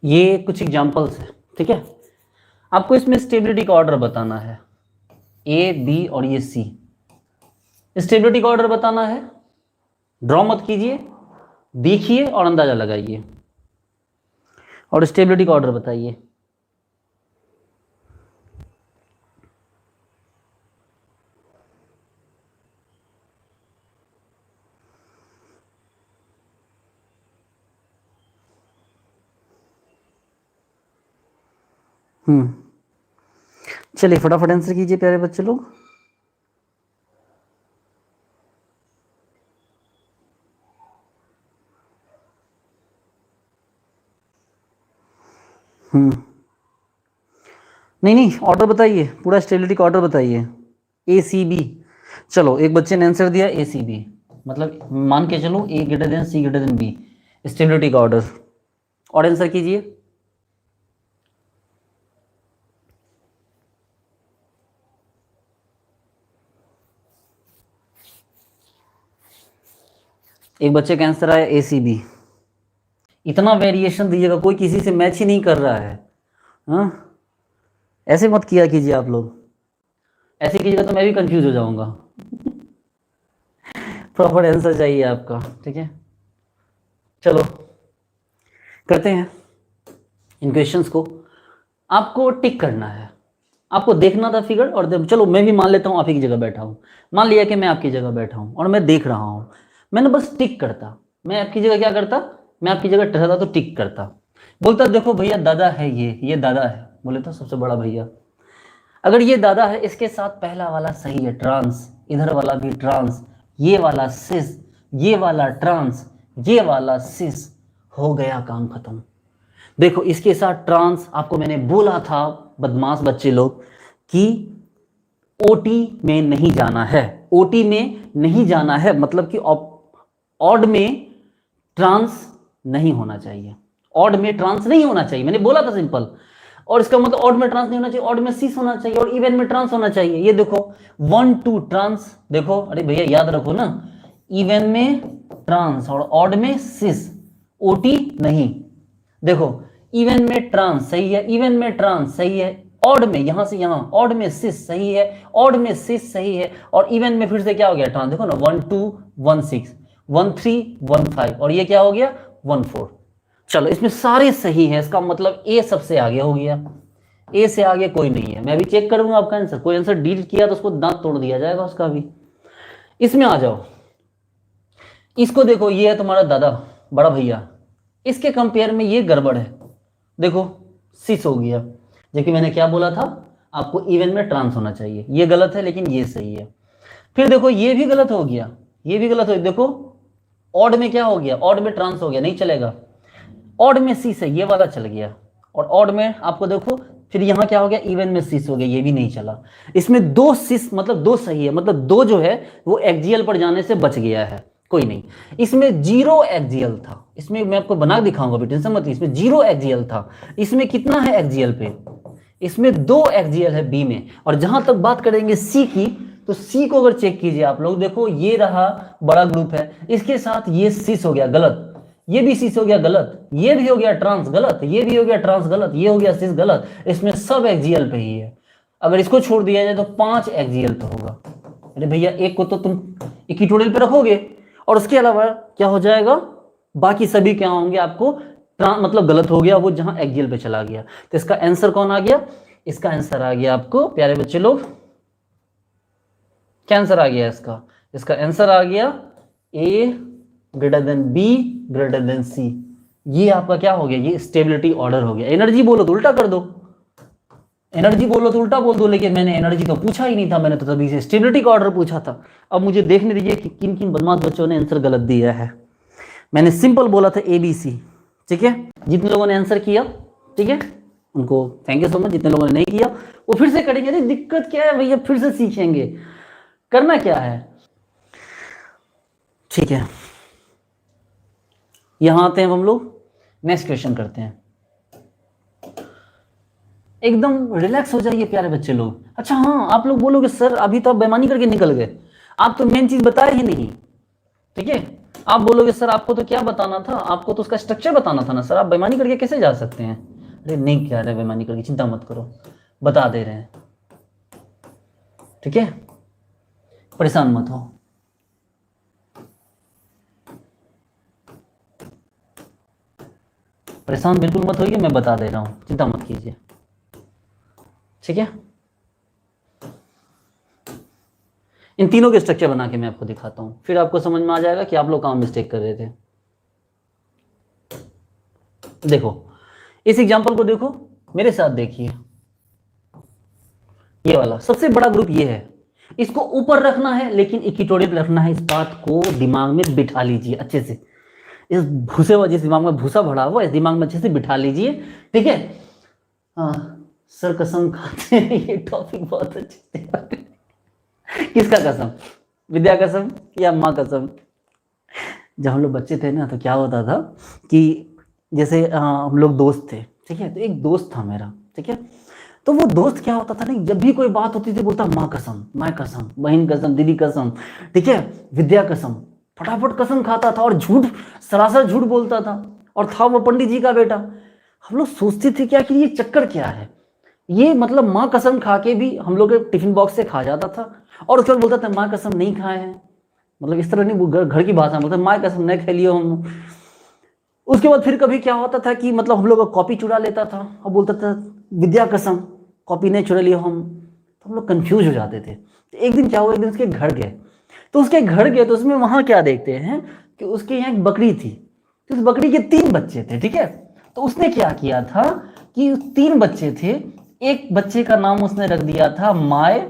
ये कुछ एग्जांपल्स है, ठीक है। आपको इसमें स्टेबिलिटी का ऑर्डर बताना है, ए बी और ये सी। स्टेबिलिटी का ऑर्डर बताना है, ड्रॉ मत कीजिए, देखिए और अंदाजा लगाइए और स्टेबिलिटी का ऑर्डर बताइए। चलिए फटाफट आंसर कीजिए प्यारे बच्चे लोग। नहीं, ऑर्डर बताइए, पूरा स्टेबिलिटी का ऑर्डर बताइए। ए सी बी, चलो एक बच्चे ने आंसर दिया ए सी बी, मतलब मान के चलो ए ग्रेटर देन सी ग्रेटर देन बी, स्टेबिलिटी का ऑर्डर। और आंसर कीजिए। एक बच्चे का आंसर आया ए सी बी। इतना वेरिएशन दीजिएगा, कोई किसी से मैच ही नहीं कर रहा है। हाँ, ऐसे मत किया कीजिए आप लोग, ऐसे कीजिएगा तो मैं भी कंफ्यूज हो जाऊंगा। प्रॉपर आंसर चाहिए आपका, ठीक है। चलो करते हैं इन क्वेश्चंस को। आपको टिक करना है, आपको देखना था फिगर और चलो मैं भी मान लेता हूँ आप ही की जगह बैठा हूँ। मान लिया कि मैं आपकी जगह बैठा हूँ और मैं देख रहा हूँ, मैंने बस टिक करता। मैं आपकी जगह क्या करता, मैं आपकी जगह ठहरता तो टिक करता, बोलता देखो भैया दादा है, ये दादा है, बोले तो सबसे बड़ा भैया। अगर ये दादा है, इसके साथ पहला वाला सही है ट्रांस, इधर वाला भी ट्रांस, ये वाला सिस, ये वाला ट्रांस, ये वाला सिस, हो गया काम खत्म। देखो इसके साथ ट्रांस, आपको मैंने बोला था बदमाश बच्चे लोग कि ओटी में नहीं जाना है, ओटी में नहीं जाना है, मतलब कि ऑड में ट्रांस नहीं होना चाहिए, ऑड में ट्रांस नहीं होना चाहिए, मैंने बोला था सिंपल। और इसका मतलब ऑड में ट्रांस नहीं होना चाहिए, ऑड में सिस होना चाहिए और इवन में ट्रांस होना चाहिए। ये देखो 1 2 ट्रांस, देखो अरे भैया याद रखो ना, इवन में ट्रांस और ऑड में सिस, ओटी नहीं। देखो इवन में ट्रांस सही है, इवन में ट्रांस सही है, ऑड में यहां से यहां ऑड में सिस सही है, ऑड में सिस सही है, और इवन में फिर से क्या हो गया ट्रांस, देखो ना 1 2 1 6 1 3 1 5 और ये क्या हो गया 1 4। चलो इसमें सारे सही हैं, इसका मतलब ए सबसे आगे हो गया, ए से आगे कोई नहीं है। मैं भी चेक करूंगा आपका आंसर, कोई आंसर डिलीट किया तो उसको दांत तोड़ दिया जाएगा उसका भी। इसमें आ जाओ, इसको देखो, ये है तुम्हारा दादा, बड़ा भैया, इसके कंपेयर में ये गड़बड़ है, देखो सिस हो गया, जबकि मैंने क्या बोला था आपको, इवन में ट्रांस होना चाहिए। ये गलत है लेकिन ये सही है। फिर देखो ये भी गलत हो गया, ये भी गलत हो गया, देखो ऑड में क्या हो गया, ऑड में ट्रांस हो गया, नहीं चलेगा। ऑड में सिस है, ये वाला चल गया, और ऑड में आपको देखो फिर यहाँ क्या हो गया, इवन में सिस हो गया, ये भी नहीं चला। इसमें दो सिस मतलब दो सही है, मतलब दो जो है वो एक्जियल पर जाने से बच गया है, कोई नहीं। इसमें जीरो एक्जियल था, इसमें मैं आपको बना दिखाऊंगा बेटे, टेंशन मत, इसमें जीरो एक्जियल था। इसमें कितना है एक्जियल पे, इसमें दो एक्जियल है बी में। और जहां तक बात करेंगे सी की, तो सी को अगर चेक कीजिए आप लोग, देखो ये रहा बड़ा ग्रुप है, इसके साथ ये सिस हो गया गलत, ये भी सिस हो गया गलत, ये भी हो गया ट्रांस गलत, ये भी हो गया ट्रांस गलत, ये हो गया सिस गलत। इसमें सब एक्जियल पे ही है। अगर इसको छोड़ दिया जाए तो 5 एक्जियल पे होगा। अरे भैया एक को तो तुम इक्विटोरियल पे रखोगे और उसके अलावा क्या हो जाएगा, बाकी सभी क्या होंगे आपको मतलब गलत हो गया, वो जहां एक्जियल पे चला गया। तो इसका आंसर कौन आ गया, इसका आंसर आ गया आपको प्यारे बच्चे लोग, क्या आंसर आ गया इसका, इसका आंसर आ गया A greater than B greater than C. ये आपका क्या हो गया, ये स्टेबिलिटी ऑर्डर हो गया। एनर्जी बोलो तो उल्टा कर दो, एनर्जी बोलो तो उल्टा बोल दो, लेकिन मैंने एनर्जी तो पूछा ही नहीं था, मैंने तो तभी से स्टेबिलिटी का ऑर्डर पूछा था। अब मुझे देखने दीजिए कि किन किन बदमाश बच्चों ने आंसर गलत दिया है। मैंने सिंपल बोला था ABC, ठीक है। जितने लोगों ने आंसर किया, ठीक है, उनको थैंक यू सो मच। जितने लोगों ने नहीं किया वो फिर से करेंगे। अरे दिक्कत क्या है भैया, फिर से सीखेंगे, करना क्या है, ठीक है। यहां आते हैं हम लोग, नेक्स्ट क्वेश्चन करते हैं। एकदम रिलैक्स हो जाइए प्यारे बच्चे लोग। अच्छा हाँ, आप लोग बोलोगे सर अभी तो आप बेईमानी करके निकल गए, आप तो मेन चीज बताए ही नहीं, ठीक है। आप बोलोगे सर आपको तो क्या बताना था, आपको तो उसका स्ट्रक्चर बताना था ना सर, आप बेईमानी करके कैसे जा सकते हैं। अरे नहीं क्या रहे बेईमानी करके, चिंता मत करो, बता दे रहे हैं, ठीक है, परेशान मत हो। परेशान बिल्कुल मत होइए, मैं बता दे रहा हूं, चिंता मत कीजिए, ठीक है। इन तीनों के स्ट्रक्चर बना के मैं आपको दिखाता हूं, फिर आपको समझ में आ जाएगा कि आप लोग कहां मिस्टेक कर रहे थे। देखो इस एग्जांपल को देखो, मेरे साथ देखिए, ये वाला सबसे बड़ा ग्रुप ये है, इसको ऊपर रखना है लेकिन इक्विटोरियल रखना है। इस बात को दिमाग में बिठा लीजिए अच्छे से, इस भूसे हुआ जिस दिमाग में भूसा भरा हुआ, इस दिमाग में अच्छे से बिठा लीजिए, ठीक है। हाँ सर कसम खाते हैं, ये टॉपिक बहुत अच्छे से किसका कसम, विद्या कसम या माँ कसम। जब हम लोग बच्चे थे ना तो क्या होता था कि जैसे हम लोग दोस्त थे, ठीक है, तो एक दोस्त था मेरा, ठीक है। तो वो दोस्त क्या होता था ना, जब भी कोई बात होती थी बोलता माँ कसम, माँ कसम, बहन कसम, दीदी कसम, ठीक है, विद्या कसम, फटाफट कसम खाता था और झूठ, सरासर झूठ बोलता था। और था वो पंडित जी का बेटा। हम लोग सोचते थे क्या कि ये चक्कर क्या है, ये मतलब माँ कसम खा के भी हम लोग टिफिन बॉक्स से खा जाता था और उसके बाद बोलता था माँ कसम नहीं खाए हैं, मतलब इस तरह नहीं, घर की भाषा में बोलता माँ कसम नहीं खा लियो हम। उसके बाद फिर कभी क्या होता था कि मतलब हम लोग कॉपी चुरा लेता था और बोलता था विद्या कसम कॉपी नहीं चुरा लियो हम, तो हम लोग कंफ्यूज हो जाते थे। तो एक दिन क्या हुआ, एक दिन उसके घर गए, तो उसके घर गए तो उसमें वहाँ क्या देखते हैं कि उसके यहाँ एक बकरी थी, तो उस बकरी के 3 बच्चे थे, ठीक है। तो उसने क्या किया था कि 3 बच्चे थे, एक बच्चे का नाम उसने रख दिया था माय,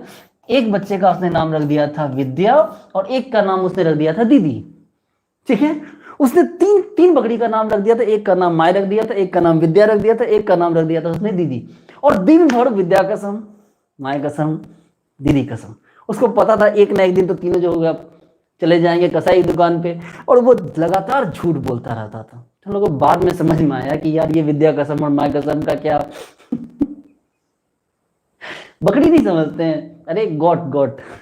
एक बच्चे का उसने नाम रख दिया था विद्या और एक का नाम उसने रख दिया था दीदी, ठीक है। उसने तीन बकरी का नाम रख दिया था, एक का नाम माय रख दिया था, एक का नाम विद्या रख दिया था, एक का नाम रख दिया था उसने दीदी। और दिन भर विद्या कसम, माय कसम, दीदी कसम। उसको पता था एक ना एक दिन तो तीनों जो होगा चले जाएंगे कसाई दुकान पे, और वो लगातार झूठ बोलता रहता था। हम लोगों को बाद में समझ में आया कि यार ये विद्या कसम और माय कसम का क्या बकरी नहीं समझते हैं, अरे गॉट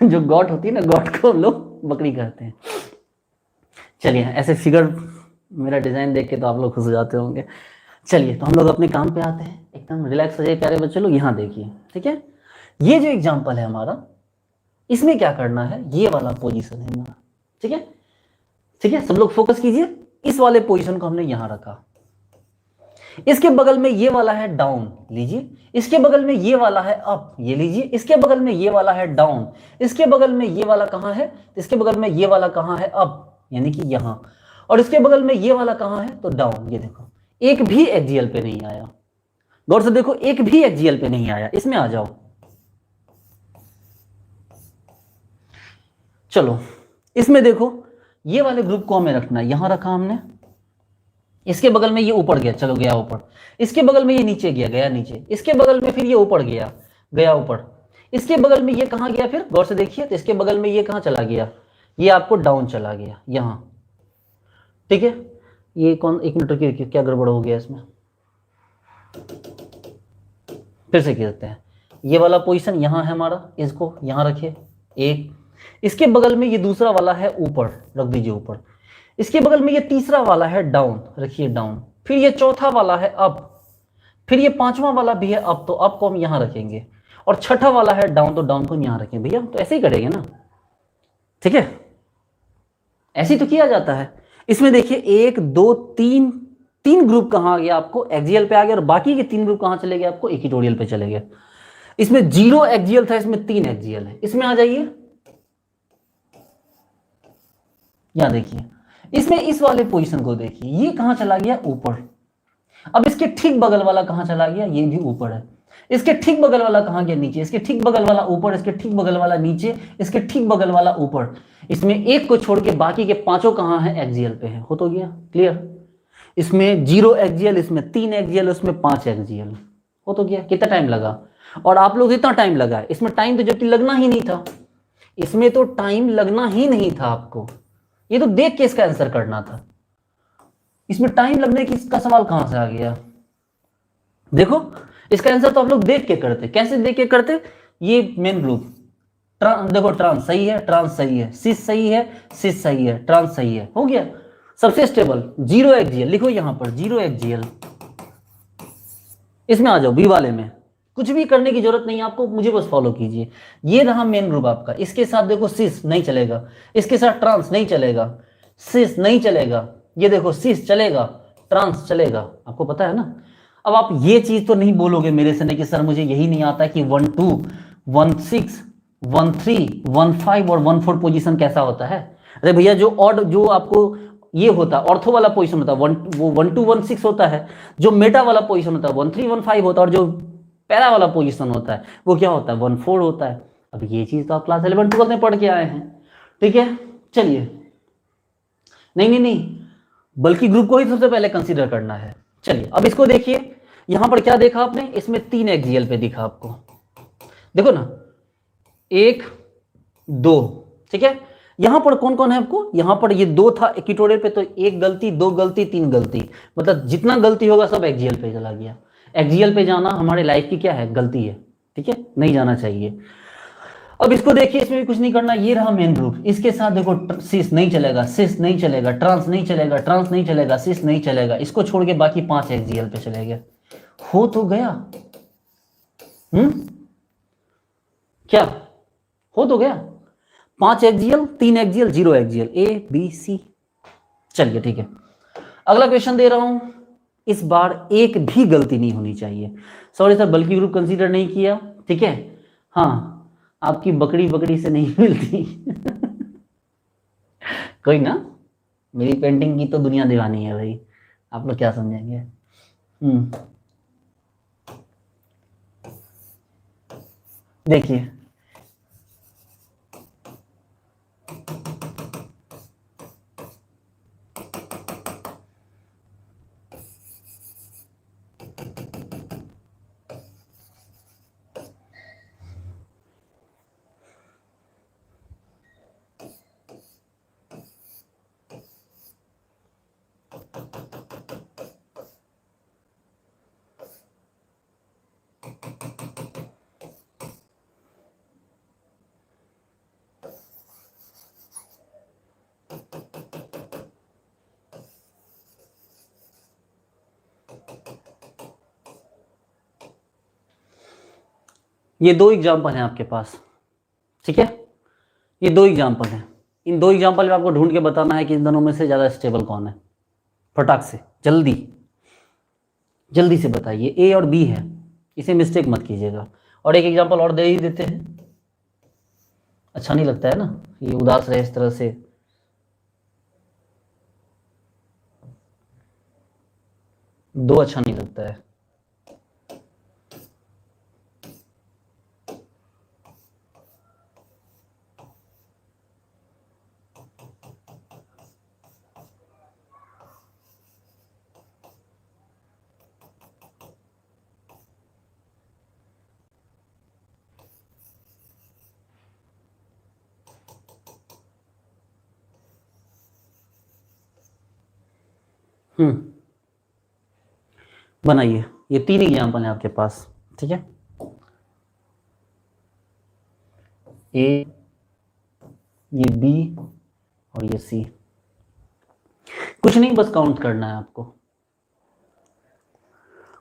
जो गॉट होती है ना, गॉट को हम लोग बकरी कहते हैं। चलिए ऐसे फिगर मेरा डिजाइन देख के तो आप लोग खुश हो जाते होंगे। चलिए तो हम लोग अपने काम पे आते हैं, एकदम रिलैक्स हो जाइए प्यारे बच्चे लोग। यहाँ देखिए, ठीक है, ये जो एग्जाम्पल है हमारा, इसमें क्या करना है, ये वाला पोजीशन है हमारा, ठीक है, ठीक है। सब लोग फोकस कीजिए, इस वाले पोजीशन को हमने यहां रखा, इसके बगल में ये वाला है डाउन लीजिए, इसके बगल में ये वाला है अप ये लीजिए, इसके बगल में ये वाला है डाउन, इसके बगल में ये वाला कहां है, इसके बगल में ये वाला कहां है अप, यानी कि यहाँ, और इसके बगल में ये वाला कहाँ है तो डाउन। ये देखो एक भी एक्सियल पे नहीं आया, गौर से देखो एक भी एक्सियल पे नहीं आया। इसमें आ जाओ, चलो इसमें देखो ये वाले ग्रुप को हमें रखना है, यहां रखा हमने, इसके बगल में ये ऊपर गया, चलो गया ऊपर, इसके बगल में ये नीचे गया, गया नीचे, इसके बगल में फिर ये ऊपर गया, गया ऊपर, इसके बगल में ये कहाँ गया फिर, गौर से देखिए, तो इसके बगल में ये कहाँ चला गया, ये आपको डाउन चला गया यहाँ, ठीक है। ये कौन, एक मिनट रुकिए, क्या गड़बड़ हो गया इसमें, फिर से कहते हैं, ये वाला पोजीशन यहाँ है हमारा, इसको यहाँ रखिए एक, इसके बगल में ये दूसरा वाला है ऊपर, रख दीजिए ऊपर, इसके बगल में ये तीसरा वाला है डाउन, रखिए डाउन, फिर ये चौथा वाला है अप, फिर ये पांचवा वाला भी है अप, तो अप को हम यहाँ रखेंगे, और छठा वाला है डाउन, तो डाउन को हम यहाँ रखेंगे। भैया तो ऐसे ही करेंगे ना, ठीक है, ऐसे ही तो किया जाता है। इसमें देखिए एक दो तीन, तीन ग्रुप कहाँ आ गया आपको, एक्सियल पे आ गया, और बाकी के तीन ग्रुप कहाँ चले गए आपको, इक्वेटोरियल पे चले गए। इसमें 0 एक्सियल था, इसमें 3 एक्सियल है। इसमें आ जाइए, यहां देखिए, इसमें इस वाले पोजीशन को देखिए, ये कहां चला गया ऊपर, अब इसके ठीक बगल वाला कहां चला गया, ये भी ऊपर है, इसके ठीक बगल वाला कहां गया नीचे, इसके ठीक बगल वाला ऊपर, इसके ठीक बगल वाला नीचे, इसके ठीक बगल वाला ऊपर, इसमें एक को छोड़ के बाकी के पांचों कहां है, एक्सियल पे है। हो तो गया क्लियर, इसमें 0 एक्सियल, इसमें 3 एक्सियल, उसमें 5 एक्सियल। हो तो गया, कितना टाइम लगा, और आप लोग इतना टाइम लगा, इसमें टाइम तो जबकि लगना ही नहीं था, इसमें तो टाइम लगना ही नहीं था आपको, ये तो देख के इसका आंसर करना था, इसमें टाइम लगने की इसका सवाल कहां से आ गया। देखो इसका आंसर तो आप लोग देख के करते, कैसे देख के करते, ये मेन ग्रुप, देखो ट्रांस सही है, ट्रांस सही है, सिस सही है, सिस सही है, ट्रांस सही है, हो गया सबसे स्टेबल। 0 एक्सियल लिखो यहां पर, 0 एक्सियल, इसमें आ जाओ बी वाले में, कुछ भी करने की जरूरत नहीं है आपको, मुझे बस फॉलो कीजिए। ये रहा मेन ग्रुप आपका, इसके साथ देखो सिस नहीं चलेगा, इसके साथ ट्रांस नहीं चलेगा, सिस नहीं चलेगा, ये देखो सिस चलेगा, ट्रांस चलेगा, आपको पता है ना। अब आप ये चीज तो नहीं बोलोगे मेरे से नहीं कि सर मुझे यही नहीं आता कि 1 2 1 6 1 3 1 5 और 1 4 पोजीशन कैसा होता है। अरे भैया जो ऑड, जो आपको ये होता है ऑर्थो वाला पोजीशन होता है, वो 1 2 1 6 होता है, जो मेटा वाला पोजीशन होता है 1 3 1 5 होता है, और जो पैरा वाला पोजीशन होता है वो क्या होता है 1 4 होता है। अब ये चीज तो आप क्लास 11 12 में पढ़ के आए हैं, ठीक है। चलिए, नहीं नहीं नहीं, बल्कि ग्रुप को ही सबसे पहले कंसीडर करना है। चलिए अब इसको देखिए, यहां पर क्या देखा आपने, इसमें 3 एक्सियल पे दिखा आपको, देखो ना 1 2, ठीक है। यहां पर कौन कौन है आपको, यहां पर ये 2 था इक्वेटोरियल पे, तो 1 गलती 2 गलती 3 गलती, मतलब जितना गलती होगा सब एक्सियल पे चला गया। एक्सियल पे जाना हमारे लाइफ की क्या है, गलती है, ठीक है, नहीं जाना चाहिए। अब इसको देखिए, इसमें भी कुछ नहीं करना, ये रहा मेन ग्रुप, इसके साथ देखो सिस नहीं चलेगा, सिस नहीं चलेगा, ट्रांस नहीं चलेगा, ट्रांस नहीं चलेगा, सिस नहीं चलेगा, इसको छोड़ के बाकी 5 एक्सियल पे चले गए। हो तो गया, क्या हो तो गया, 5 axial 3 axial 0 axial, A B C. चलिए ठीक है, अगला क्वेश्चन दे रहा हूं, इस बार एक भी गलती नहीं होनी चाहिए। सॉरी सर, बल्कि ग्रुप कंसीडर नहीं किया, ठीक है, हाँ आपकी बकरी बकरी से नहीं मिलती कोई ना, मेरी पेंटिंग की तो दुनिया दीवानी है भाई, आप लोग क्या समझेंगे। देखिए ये 2 एग्जाम्पल हैं आपके पास, ठीक है, ये 2 एग्जाम्पल हैं। इन 2 एग्जाम्पल में आपको ढूंढ के बताना है कि इन दोनों में से ज़्यादा स्टेबल कौन है। फटाक से जल्दी जल्दी से बताइए, ए और बी है, इसे मिस्टेक मत कीजिएगा। और एक एग्जाम्पल और दे ही देते हैं, अच्छा नहीं लगता है ना ये उदास रहे इस तरह से। 2 अच्छा नहीं लगता है। बनाइए, ये 3 एग्जाम्पल हैं आपके पास, ठीक है। ए, ये बी और ये सी। कुछ नहीं, बस काउंट करना है आपको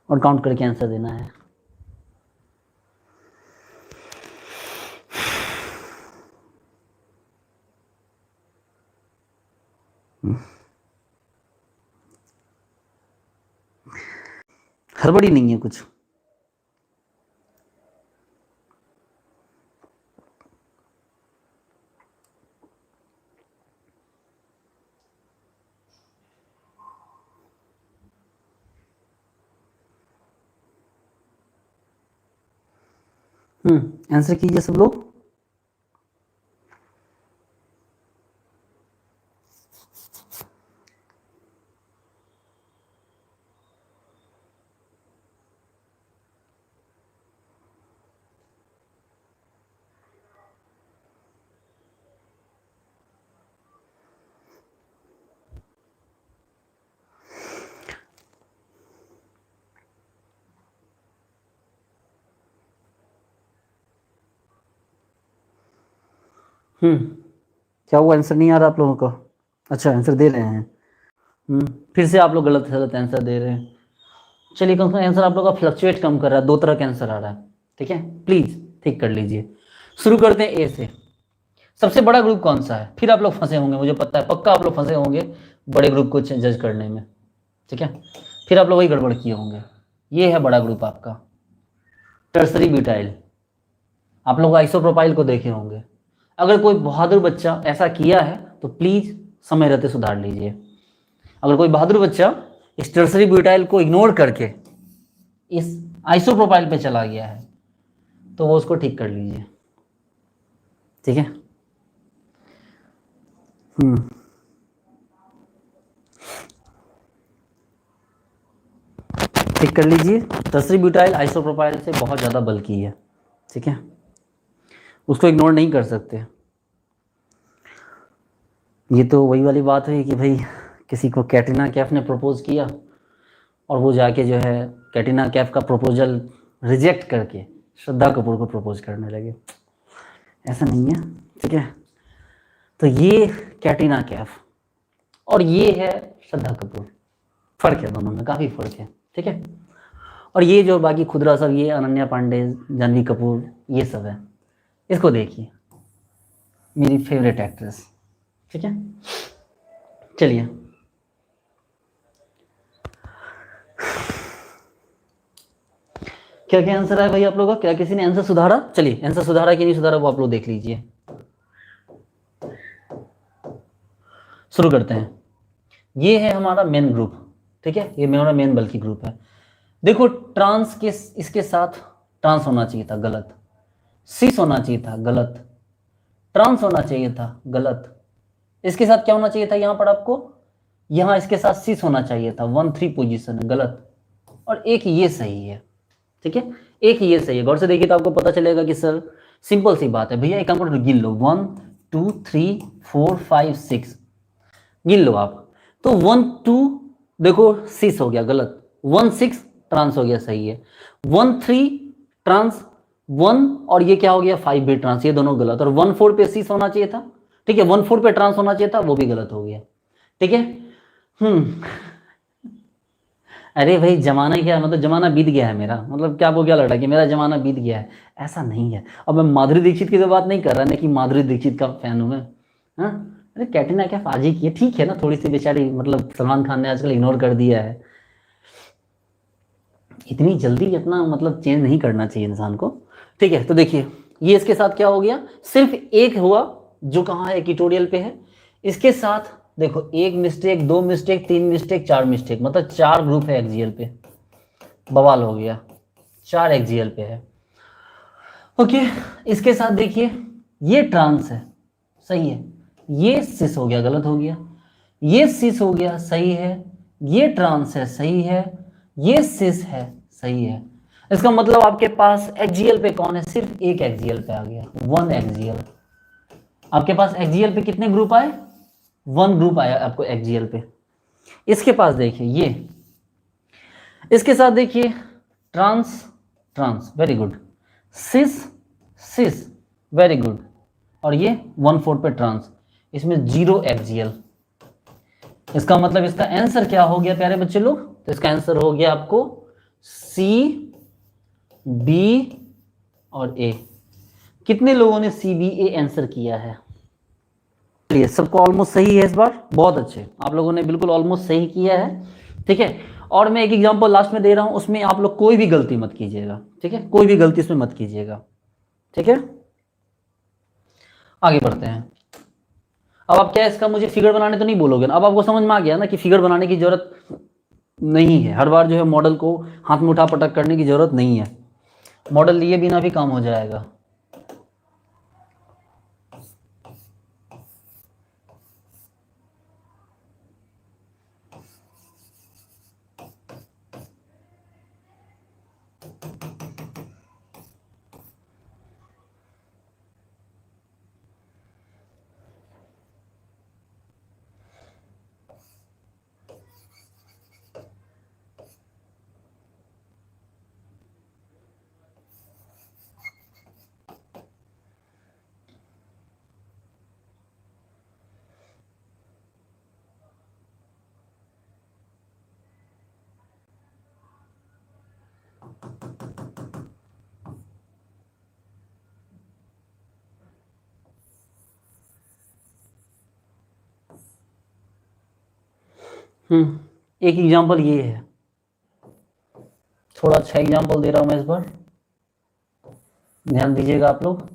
और काउंट करके आंसर देना है। हड़बड़ी नहीं है कुछ। आंसर कीजिए सब लोग। क्या वो आंसर नहीं आ रहा आप लोगों को? अच्छा, आंसर दे रहे हैं। फिर से आप लोग गलत गलत आंसर दे रहे हैं। चलिए, कम से कम आंसर आप लोग का फ्लक्चुएट कम कर रहा है, 2 तरह का आंसर आ रहा है, ठीक है। प्लीज ठीक कर लीजिए। शुरू करते हैं ए से। सबसे बड़ा ग्रुप कौन सा है? फिर आप लोग फंसे होंगे, मुझे पता है, पक्का आप लोग फंसे होंगे बड़े ग्रुप को जज करने में, ठीक है। फिर आप लोग वही गड़बड़ किए होंगे। ये है बड़ा ग्रुप आपका, टर्सरी ब्यूटाइल। आप लोग आइसोप्रोपाइल को देखे होंगे। अगर कोई बहादुर बच्चा ऐसा किया है तो प्लीज समय रहते सुधार लीजिए। अगर कोई बहादुर बच्चा इस टर्सरी ब्यूटाइल को इग्नोर करके इस आइसोप्रोपाइल पे चला गया है तो वो उसको ठीक कर लीजिए, ठीक है। ठीक कर लीजिए। टर्सरी ब्यूटाइल आइसोप्रोपाइल से बहुत ज़्यादा बल्कि है, ठीक है, उसको इग्नोर नहीं कर सकते। ये तो वही वाली बात है कि भाई किसी को कैटरीना कैफ ने प्रपोज किया और वो जाके जो है कैटरीना कैफ का प्रपोजल रिजेक्ट करके श्रद्धा कपूर को प्रपोज करने लगे। ऐसा नहीं है, ठीक है। तो ये कैटरीना कैफ और ये है श्रद्धा कपूर, फ़र्क है दोनों में, काफ़ी फ़र्क है, ठीक है। और ये जो बाकी खुदरा सब, ये अनन्या पांडे, जानवी कपूर, ये सब है। इसको देखिए, मेरी फेवरेट एक्ट्रेस, ठीक है। चलिए, क्या क्या आंसर है भाई आप लोगों का? क्या किसी ने आंसर सुधारा? चलिए, आंसर सुधारा कि नहीं सुधारा वो आप लोग देख लीजिए। शुरू करते हैं। ये है हमारा मेन ग्रुप, ठीक है। ये मेरा मेन बल्कि ग्रुप है। देखो, ट्रांस के इसके साथ ट्रांस होना चाहिए था, गलत। सिस होना चाहिए था, गलत। ट्रांस होना चाहिए था, गलत। इसके साथ क्या होना चाहिए था यहाँ पर आपको? यहाँ इसके साथ सिस होना चाहिए था, 1-3 पोजीशन, गलत। और एक ये सही है, ठीक है, एक ये सही है। गौर से देखिए तो आपको पता चलेगा कि सर सिंपल सी बात है भैया, एक काम करो, गिन लो, 1 2 3 4 5 6, गिन लो आप। तो 1 2 देखो 6 हो गया, गलत। 1 6 ट्रांस हो गया, सही है। 1 3 ट्रांस, 1 और ये क्या हो गया 5 भी ट्रांस, ये दोनों गलत। और 1 4 पे 6 होना चाहिए था, ठीक है। 1 4 पे ट्रांस होना चाहिए था, वो भी गलत हो गया, ठीक है। अरे भाई जमाना क्या है, मतलब जमाना बीत गया है मेरा, मतलब क्या वो क्या लग रहा है कि मेरा जमाना बीत गया है? ऐसा नहीं है। अब मैं माधुरी दीक्षित की तो बात नहीं कर रहा ना कि माधुरी दीक्षित का फैन हूं मैं, हाँ। अरे कैटरीना कैफ आज ही की है, ठीक है ना, थोड़ी सी बेचारी, मतलब सलमान खान ने आजकल इग्नोर कर दिया है। इतनी जल्दी अपना मतलब चेंज नहीं करना चाहिए इंसान को, ठीक है। तो देखिए, ये इसके साथ क्या हो गया, सिर्फ एक हुआ जो कहाँ है, इक्वेटोरियल पे है। इसके साथ देखो, 1 मिस्टेक, 2 मिस्टेक, 3 मिस्टेक, 4 मिस्टेक, मतलब 4 ग्रुप है एक्सियल पे। बवाल हो गया, 4 एक्सियल पे है। ओके, इसके साथ देखिए, ये ट्रांस है, सही है। ये सिस हो गया, गलत हो गया। ये सिस हो गया, सही है। ये ट्रांस है, सही है। ये सिस है, सही है। इसका मतलब आपके पास एक्सियल पे कौन है? सिर्फ एक एक्सियल पे आ गया, 1 एक्सियल। आपके पास एक्सियल पे कितने ग्रुप आए? 1 ग्रुप आया आपको एक्सियल पे। इसके पास देखिए ये, इसके साथ देखिए, ट्रांस ट्रांस, वेरी गुड। सिस सिस, वेरी गुड। और ये 1/4 पे ट्रांस, इसमें 0 एक्सियल। इसका मतलब इसका आंसर क्या हो गया प्यारे बच्चे लोग? तो इसका आंसर हो गया आपको सी, बी और ए। कितने लोगों ने सी, बी, ए आंसर किया है? चलिए, सबको ऑलमोस्ट सही है इस बार, बहुत अच्छे, आप लोगों ने बिल्कुल ऑलमोस्ट सही किया है। ठीक है, और मैं एक एग्जांपल लास्ट में दे रहा हूं, उसमें आप लोग कोई भी गलती मत कीजिएगा। ठीक है, कोई भी गलती इसमें मत कीजिएगा। ठीक है, आगे बढ़ते हैं। अब आप क्या इसका मुझे फिगर बनाने तो नहीं बोलोगे ना? अब आपको समझ में आ गया ना कि फिगर बनाने की जरूरत नहीं है, हर बार जो है मॉडल को हाथ में उठा पटक करने की जरूरत नहीं है, मॉडल लिए बिना भी काम हो जाएगा। एक एग्जांपल ये है, थोड़ा अच्छा एग्जांपल दे रहा हूं मैं इस बार, ध्यान दीजिएगा आप लोग।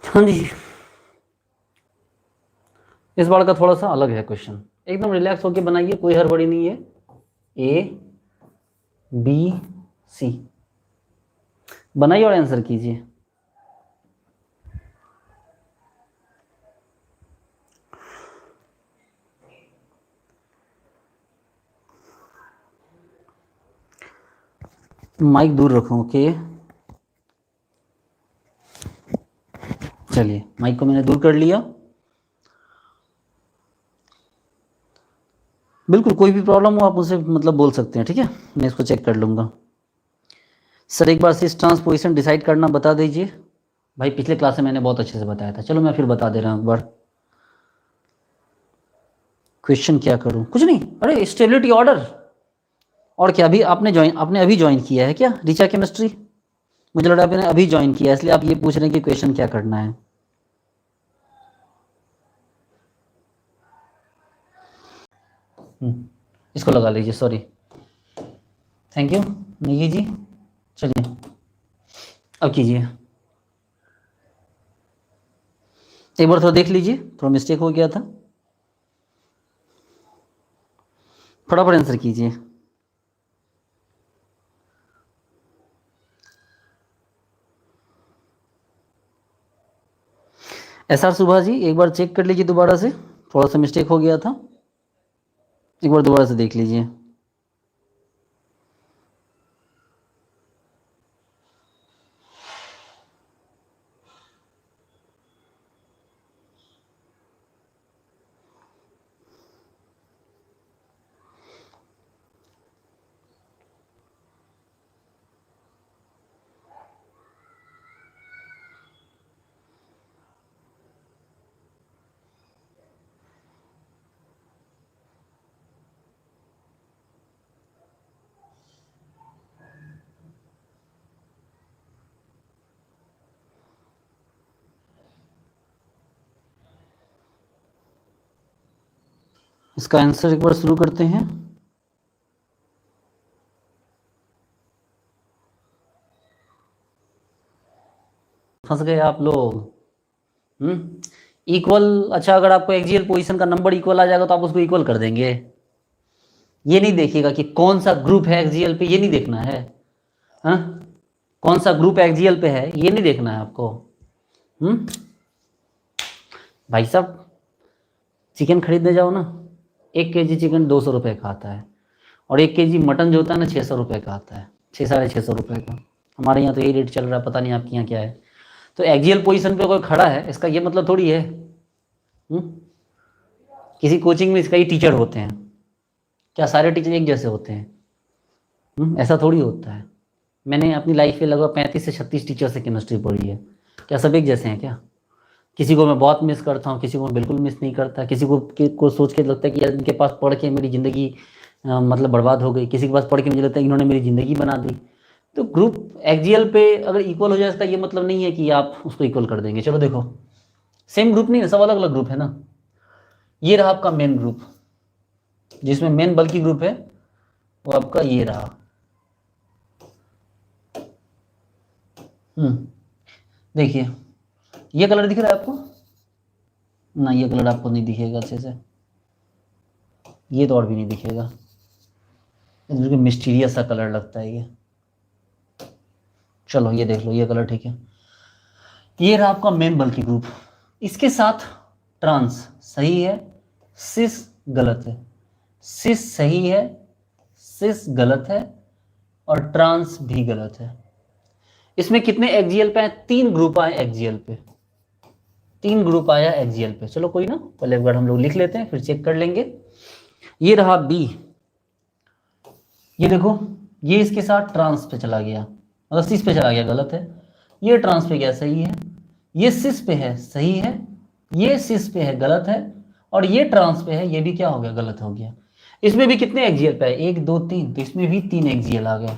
हाँ जी, इस बार का थोड़ा सा अलग है क्वेश्चन, एकदम रिलैक्स होके बनाइए, कोई हड़बड़ी नहीं है। ए, बी, सी बनाइए और आंसर कीजिए। माइक दूर रखो, ओके। चलिए, माइक को मैंने दूर कर लिया। बिल्कुल, कोई भी प्रॉब्लम हो आप मुझसे मतलब बोल सकते हैं, ठीक है, मैं इसको चेक कर लूँगा। सर एक बार सिस ट्रांसपोजिशन डिसाइड करना बता दीजिए। भाई पिछले क्लास में मैंने बहुत अच्छे से बताया था, चलो मैं फिर बता दे रहा हूँ एक बार। क्वेश्चन क्या करूँ? कुछ नहीं, अरे स्टेबिलिटी ऑर्डर। और क्या, अभी आपने अभी ज्वाइन किया है क्या रीचा केमिस्ट्री? मुझे लगा आपने अभी ज्वाइन किया है, इसलिए आप ये पूछ रहे हैं कि क्वेश्चन क्या करना है। इसको लगा लीजिए, सॉरी, थैंक यू निकी जी। चलिए अब कीजिए। एक बार थोड़ा देख लीजिए, थोड़ा मिस्टेक हो गया था, फटाफट आंसर कीजिए। SR सुभा जी एक बार चेक कर लीजिए दोबारा से, थोड़ा सा मिस्टेक हो गया था, एक बार दोबारा से देख लीजिए। इसका आंसर एक बार शुरू करते हैं। फंस गए आप लोग। इक्वल, अच्छा अगर आपको एक्सियल पोजीशन का नंबर इक्वल आ जाएगा तो आप उसको इक्वल कर देंगे। ये नहीं देखिएगा कि कौन सा ग्रुप है एक्सियल पे, ये नहीं देखना है। हाँ, कौन सा ग्रुप एक्सियल पे है ये नहीं देखना है आपको। भाई साहब चिकन खरीदने जाओ ना, 1 kg चिकन 200 रुपये का आता है, और 1 kg मटन जो होता है ना 600 रुपये का आता है, 600-650 रुपये का। हमारे यहाँ तो यही रेट चल रहा है, पता नहीं आपके यहाँ क्या है। तो एक्सियल पोजीशन पे कोई खड़ा है इसका ये मतलब थोड़ी है। किसी कोचिंग में इसका ही टीचर होते हैं क्या? सारे टीचर एक जैसे होते हैं? ऐसा थोड़ी होता है। मैंने अपनी लाइफ में लगभग 35 से 36 टीचर से केमिस्ट्री पढ़ी है, क्या सब एक जैसे हैं क्या? किसी को मैं बहुत मिस करता हूँ, किसी को मैं बिल्कुल मिस नहीं करता, किसी को सोच के लगता है कि यार इनके पास पढ़ के मेरी ज़िंदगी मतलब बर्बाद हो गई, किसी के पास पढ़ के मुझे लगता है इन्होंने मेरी ज़िंदगी बना दी। तो ग्रुप एक्सियल पे अगर इक्वल हो जाए इसका ये मतलब नहीं है कि आप उसको इक्वल कर देंगे। चलो देखो, सेम ग्रुप नहीं है, सब अलग अलग ग्रुप है ना। ये रहा आपका मेन ग्रुप, जिसमें मेन बल्कि ग्रुप है वो आपका ये रहा। देखिए ये कलर दिख रहा है आपको ना? ये कलर आपको नहीं दिखेगा अच्छे से, ये तो और भी नहीं दिखेगा, बिल्कुल मिस्टीरियस सा कलर लगता है ये। चलो ये देख लो, ये कलर ठीक है। ये रहा आपका मेन बल्कि ग्रुप, इसके साथ ट्रांस सही है, सिस गलत है, सिस सही है, सिस गलत है, और ट्रांस भी गलत है। इसमें कितने एक्सियल पे हैं? 3 ग्रुप आए एक्सियल पे, 3 ग्रुप आया एक्सियल पे। चलो कोई ना, पहले एक बार हम लोग लिख लेते हैं फिर चेक कर लेंगे। ये रहा बी, ये देखो ये इसके साथ ट्रांस पे चला गया, मतलब सिस पे चला गया, गलत है। ये ट्रांस पे गया, सही है। ये सिस पे है, सही है। ये सिस पे है, गलत है। और ये ट्रांस पे है, ये भी क्या हो गया? गलत हो गया। इसमें भी कितने एक्सियल पे है? 1 2 3, तो इसमें भी 3 एक्सियल आ गए।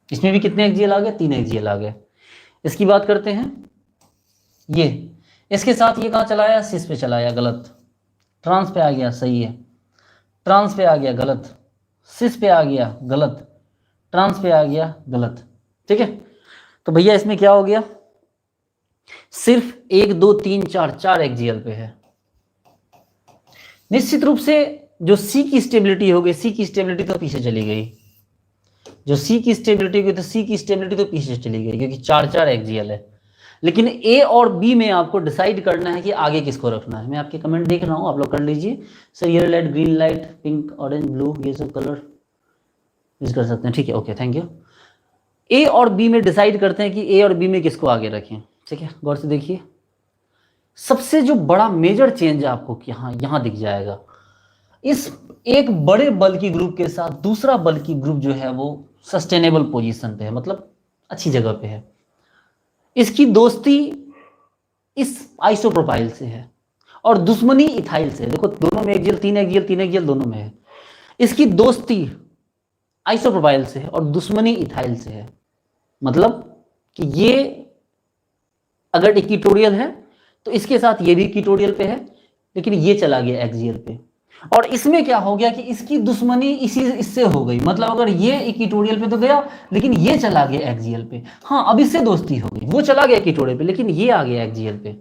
इसमें भी कितने एक्सियल आ गए? 3 एक्सियल आ गए। इसकी बात करते हैं, ये इसके साथ ये कहाँ चलाया? सिस पे चलाया, गलत। ट्रांस पे आ गया, सही है। ट्रांस पे आ गया, गलत। सिस पे आ गया, गलत। ट्रांस पे आ गया, गलत। ठीक है, तो भैया इसमें क्या हो गया? सिर्फ 1 2 3 4 एक्सियल पे है। निश्चित रूप से जो सी की स्टेबिलिटी हो गई, सी की स्टेबिलिटी तो पीछे चली गई। जो सी की स्टेबिलिटी हुई तो सी की स्टेबिलिटी तो पीछे चली गई, क्योंकि 4 एक्सियल है। लेकिन ए और बी में आपको डिसाइड करना है कि आगे किसको रखना है। मैं आपके कमेंट देख रहा हूँ, आप लोग कर लीजिए। Sir yellow light, green light, pink, orange, blue, ये सब कलर यूज कर सकते हैं। ठीक है, ओके, थैंक यू। ए और बी में डिसाइड करते हैं कि ए और बी में किसको आगे रखें। ठीक है, गौर से देखिए। सबसे जो बड़ा मेजर चेंज आपको यहाँ दिख जाएगा, इस एक बड़े बल की ग्रुप के साथ दूसरा बल की ग्रुप जो है वो सस्टेनेबल पोजीशन पे है, मतलब अच्छी जगह पे है। इसकी दोस्ती इस आइसोप्रोपाइल से है और दुश्मनी इथाइल से है। देखो दोनों में एक्सियल, 3 एक्सियल, 3 एक्सियल दोनों में है। इसकी दोस्ती आइसोप्रोपाइल से है और दुश्मनी इथाइल से है। मतलब कि ये अगर इक्विटोरियल है तो इसके साथ ये भी इक्विटोरियल पे है, लेकिन ये चला गया एक्सियल पे। और इसमें क्या हो गया कि इसकी दुश्मनी इससे हो गई। मतलब अगर ये इक्विटोरियल पे तो गया, लेकिन ये चला गया एक्सियल पे। हाँ, अब इससे दोस्ती हो गई, वो चला गया इक्विटोरियल पे, लेकिन ये आ गया एक्सियल पे।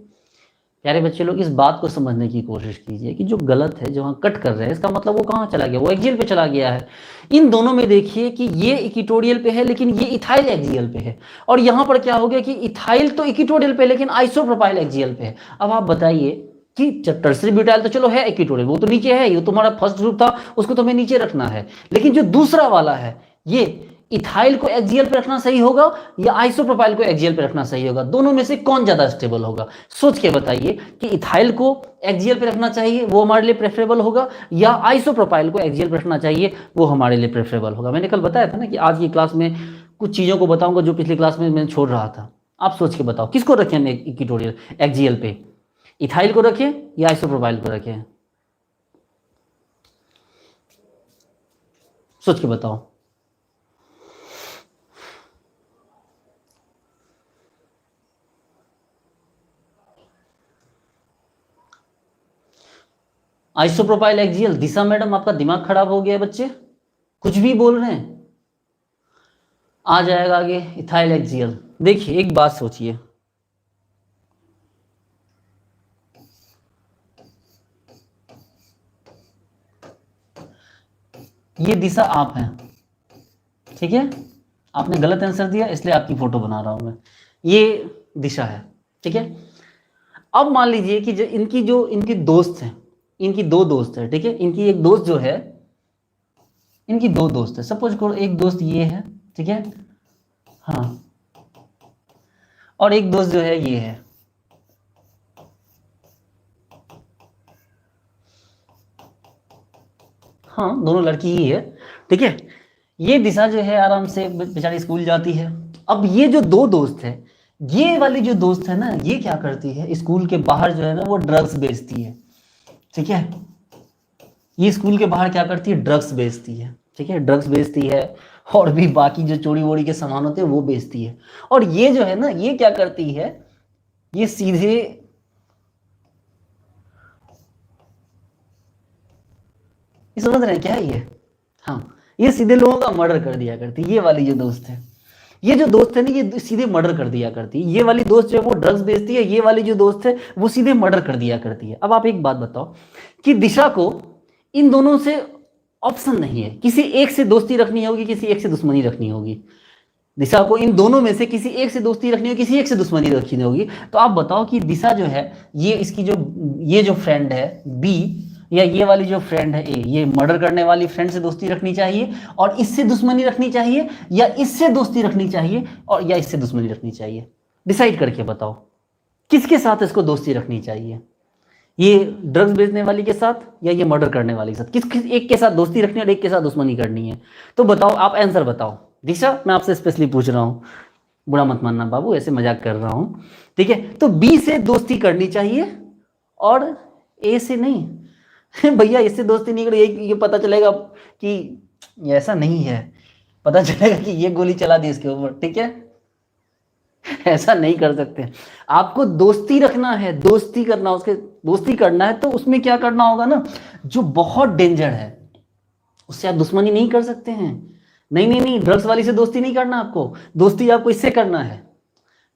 प्यारे बच्चे लोग, इस बात को समझने की कोशिश कीजिए कि जो गलत है, जो वहाँ कट कर रहे हैं, इसका मतलब वो कहाँ चला गया, वो एक्सियल पे चला गया है। इन दोनों में देखिए कि ये इक्वेटोरियल पे है लेकिन ये इथाइल एक्सियल पे है, और यहाँ पर क्या हो गया कि इथाइल तो इक्वेटोरियल पे है लेकिन आइसोप्रोपाइल एक्सियल पे है। अब आप बताइए कि टर्सरी ब्यूटाइल तो चलो है इक्वेटोरियल, वो तो नीचे है, ये तुम्हारा फर्स्ट ग्रुप था, उसको तो हमें नीचे रखना है, लेकिन जो दूसरा वाला है, ये इथाइल को एक्सियल पे रखना सही होगा या आइसोप्रोपाइल को एक्सियल पे रखना सही होगा? दोनों में से कौन ज्यादा स्टेबल होगा? सोच के बताइए कि इथाइल को एक्सियल पे रखना चाहिए, वो हमारे लिए प्रेफरेबल होगा, या आइसोप्रोपाइल को एक्सियल पे रखना चाहिए, वो हमारे लिए प्रेफरेबल होगा? मैंने कल बताया था ना कि आज की क्लास में कुछ चीजों को बताऊंगा जो पिछली क्लास में मैंने छोड़ रहा था। आप सोच के बताओ किसको रखें हम इक्वेटोरियल एक्सियल पे, इथाइल को रखें या आइसोप्रोपाइल को रखें? सोच के बताओ। Isopropyl axial. दिशा मैडम, आपका दिमाग खराब हो गया है बच्चे, कुछ भी बोल रहे हैं। आ जाएगा आगे इथाइल एक्सियल। देखिए एक बात सोचिए, ये दिशा आप हैं, ठीक है, आपने गलत आंसर दिया इसलिए आपकी फोटो बना रहा हूं मैं, ये दिशा है, ठीक है। अब मान लीजिए कि जो इनकी दोस्त हैं, इनकी दो दोस्त है, ठीक है, इनकी एक दोस्त जो है, इनकी दो दोस्त है, सपोज करो एक दोस्त ये है, ठीक है, हाँ, और एक दोस्त जो है ये है, हाँ, दोनों लड़की ही है, ठीक है। ये दिशा जो है आराम से बेचारी स्कूल जाती है। अब ये जो दो दोस्त है, ये वाली जो दोस्त है ना, ये क्या करती है, स्कूल के बाहर जो है ना वो ड्रग्स बेचती है, ठीक है। ये स्कूल के बाहर क्या करती है, ड्रग्स बेचती है, ठीक है, ड्रग्स बेचती है, और भी बाकी जो चोरी वोरी के सामान होते हैं वो बेचती है। और ये जो है ना, ये क्या करती है, ये सीधे समझ रहे हैं क्या ये, हाँ, ये सीधे लोगों का मर्डर कर दिया करती है। ये वाली जो दोस्त है, ये जो दोस्त है ना, ये सीधे मर्डर कर दिया करती है। ये वाली दोस्त जो है वो ड्रग्स बेचती है, ये वाली जो दोस्त है वो सीधे मर्डर कर दिया करती है। अब आप एक बात बताओ कि दिशा को इन दोनों से ऑप्शन नहीं है, किसी एक से दोस्ती रखनी होगी, किसी एक से दुश्मनी रखनी होगी। दिशा को इन दोनों में से किसी एक से दोस्ती रखनी होगी, किसी एक से दुश्मनी रखनी होगी। तो आप बताओ कि दिशा जो है, ये इसकी ये जो फ्रेंड है बी, या ये वाली जो फ्रेंड है ए, ये मर्डर करने वाली फ्रेंड से दोस्ती रखनी चाहिए और इससे दुश्मनी रखनी चाहिए, या इससे दोस्ती रखनी चाहिए और या इससे दुश्मनी रखनी चाहिए? डिसाइड करके बताओ किसके साथ इसको दोस्ती रखनी चाहिए, ये ड्रग्स बेचने वाली के साथ या ये मर्डर करने वाली के साथ? किस एक के साथ दोस्ती रखनी है और एक के साथ दुश्मनी करनी है? तो बताओ, आप आंसर बताओ। दिशा, मैं आपसे स्पेशली पूछ रहा हूँ, बुरा मत मानना बाबू, ऐसे मजाक कर रहा हूँ, ठीक है। तो बी से दोस्ती करनी चाहिए और ए से नहीं। भैया इससे दोस्ती नहीं करो, ये पता चलेगा कि ऐसा नहीं है, पता चलेगा कि ये गोली चला दी इसके ऊपर, ठीक है। ऐसा नहीं कर सकते। आपको दोस्ती रखना है, दोस्ती करना, उसके दोस्ती करना है तो उसमें क्या करना होगा ना, जो बहुत डेंजर है उससे आप दुश्मनी नहीं कर सकते हैं। नहीं, ड्रग्स वाली से दोस्ती नहीं करना, आपको दोस्ती आपको इससे करना है,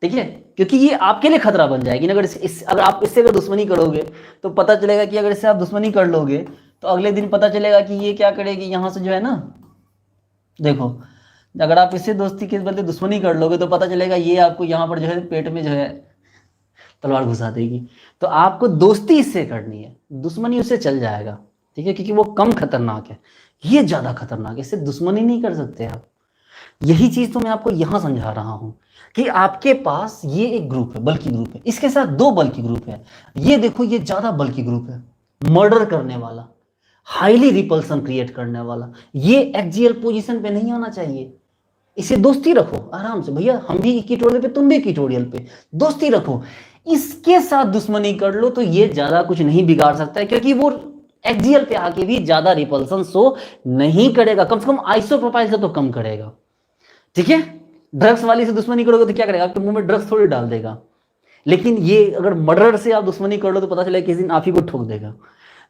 ठीक है, क्योंकि ये आपके लिए खतरा बन जाएगी ना। अगर आप इससे अगर दुश्मनी करोगे तो पता चलेगा कि अगर इससे आप दुश्मनी कर लोगे तो अगले दिन पता चलेगा कि ये क्या करेगी, यहां से जो है ना, देखो, अगर आप इससे दोस्ती के बदले दुश्मनी कर लोगे तो पता चलेगा ये आपको यहाँ पर जो है पेट में जो है तलवार घुसा देगी। तो आपको दोस्ती इससे करनी है, दुश्मनी उससे चल जाएगा, ठीक है, क्योंकि वो कम खतरनाक है, ये ज्यादा खतरनाक है, इससे दुश्मनी नहीं कर सकते आप। यही चीज तो मैं आपको यहां समझा रहा हूं कि आपके पास ये एक ग्रुप है, बल्कि ग्रुप है, इसके साथ दो बल्कि ग्रुप है। ये देखो, ये ज्यादा बल्कि ग्रुप है, मर्डर करने वाला, हाईली रिपल्सन क्रिएट करने वाला, ये एक्सियल पोजीशन पे नहीं होना चाहिए। इसे दोस्ती रखो आराम से, भैया हम भी इक्वेटोरियल पे, तुम भी इक्वेटोरियल पे, दोस्ती रखो। इसके साथ दुश्मनी कर लो तो ये ज्यादा कुछ नहीं बिगाड़ सकता है, क्योंकि वो एक्सियल पे आके भी ज्यादा रिपल्सन शो नहीं करेगा, कम से कम आइसोप्रोपाइल से तो कम करेगा, ठीक है। ड्रग्स वाली से दुश्मनी करोगे तो क्या करेगा, आपके मुंह में ड्रग्स थोड़ी डाल देगा। लेकिन ये अगर मर्डर से आप दुश्मनी कर लो तो पता चलेगा किसी दिन आप ही को ठोक देगा।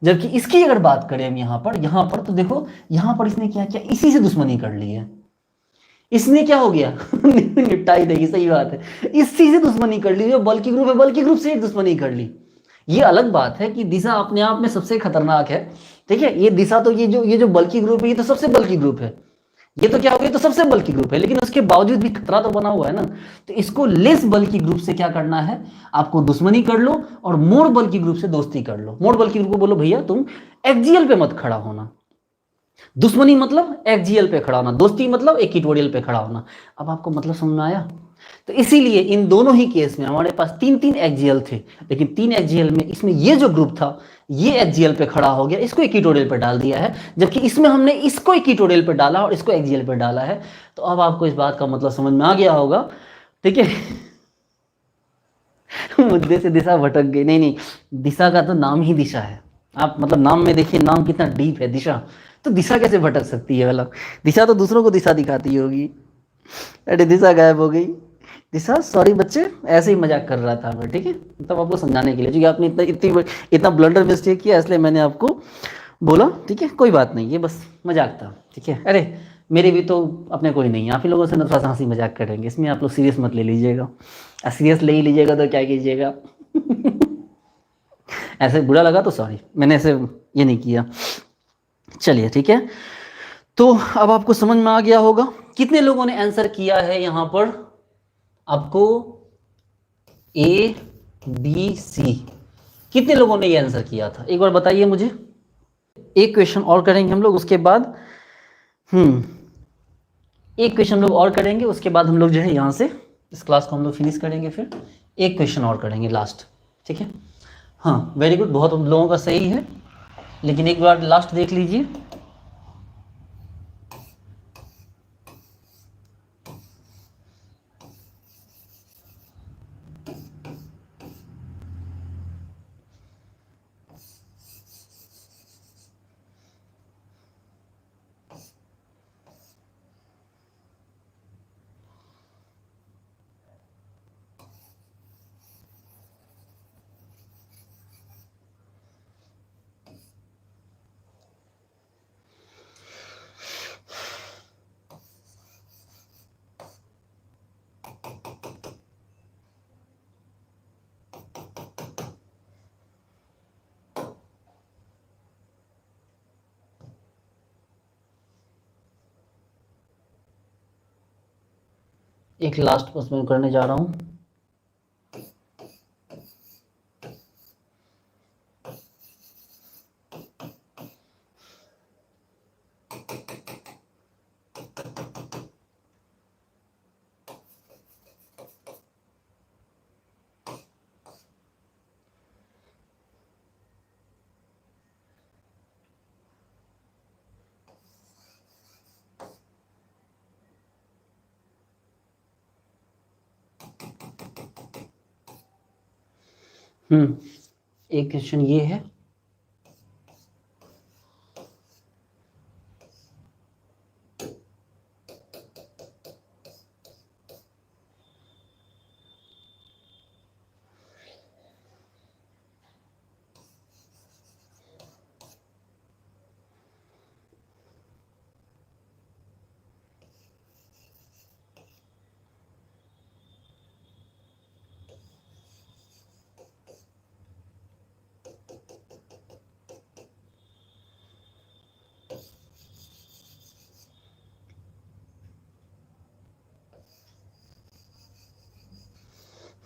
जबकि इसकी अगर बात करें हम यहाँ पर तो देखो, यहाँ पर इसने क्या किया, इसी से दुश्मनी कर ली है। इसने क्या हो गया, निपटाई देगी, सही बात है, इसी से दुश्मनी कर ली, जो बल्कि ग्रुप है, बल्कि ग्रुप से दुश्मनी कर ली। ये अलग बात है कि दिशा अपने आप में सबसे खतरनाक है, ठीक है। ये दिशा तो ये जो बल्कि ग्रुप है, ये तो सबसे बल्कि ग्रुप है। ये तो क्या हो गया, तो सबसे बल्कि ग्रुप है, लेकिन उसके बावजूद भी खतरा तो बना हुआ है ना। तो इसको लेस बल्कि ग्रुप से क्या करना है, आपको दुश्मनी कर लो, और मोर बल्कि ग्रुप से दोस्ती कर लो। मोर बल्कि ग्रुप को बोलो भैया तुम एक्जियल पे मत खड़ा होना। दुश्मनी मतलब एक्जियल पे खड़ा होना, दोस्ती मतलब इक्विटोरियल पे खड़ा होना। अब आपको मतलब समझ में आया। तो इसीलिए इन दोनों ही केस में हमारे पास तीन तीन एक्जियल थे, लेकिन तीन एक्जियल में इसमें ये जो ग्रुप था ये एक्जियल पे खड़ा हो गया, इसको इक्विटोरियल पे डाल दिया है, जबकि इसमें हमने इसको इक्विटोरियल पे डाला और इसको एक्जियल पे डाला है। तो अब आपको इस बात का मतलब समझ में आ गया होगा, ठीक है। मुद्दे से दिशा भटक गई, नहीं नहीं, दिशा का तो नाम ही दिशा है। आप मतलब नाम में देखिए, नाम कितना डीप है, दिशा। तो दिशा कैसे भटक सकती है भला, दिशा तो दूसरों को दिशा दिखाती होगी। अरे दिशा गायब हो गई। दिशा सॉरी बच्चे, ऐसे ही मजाक कर रहा था मैं, ठीक है, तब आपको समझाने के लिए, क्योंकि आपने इतना ब्लंडर मिस्टेक किया, इसलिए मैंने आपको बोला, ठीक है। कोई बात नहीं, ये बस मजाक था, ठीक है। अरे मेरे भी तो अपने कोई नहीं है, आप ही लोगों से ना थोड़ा सा हंसी मजाक करेंगे, इसमें आप लोग सीरियस मत ले लीजिएगा। सीरियस ले ही लीजिएगा तो क्या कीजिएगा। ऐसे बुरा लगा तो सॉरी, मैंने ऐसे ये नहीं किया। चलिए ठीक है, तो अब आपको समझ में आ गया होगा। कितने लोगों ने आंसर किया है यहां पर आपको, ए बी सी, कितने लोगों ने ये आंसर किया था, एक बार बताइए मुझे। एक क्वेश्चन और करेंगे हम लोग, उसके बाद एक क्वेश्चन हम लोग और करेंगे, उसके बाद हम लोग जो है यहाँ से इस क्लास को हम लोग फिनिश करेंगे। फिर एक क्वेश्चन और करेंगे लास्ट, ठीक है। हाँ वेरी गुड, बहुत लोगों का सही है, लेकिन एक बार लास्ट देख लीजिए। एक लास्ट बस मैं करने जा रहा हूँ। एक क्वेश्चन ये है,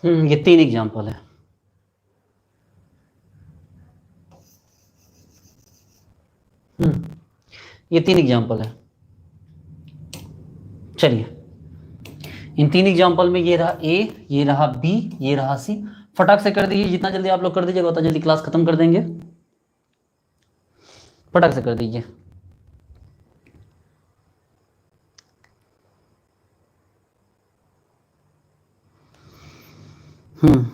ये तीन एग्जाम्पल है। ये तीन एग्जाम्पल है। चलिए, इन तीन एग्जाम्पल में ये रहा ए, ये रहा बी, ये रहा सी। फटाक से कर दीजिए, जितना जल्दी आप लोग कर दीजिएगा उतना जल्दी क्लास खत्म कर देंगे। फटाक से कर दीजिए। हम्म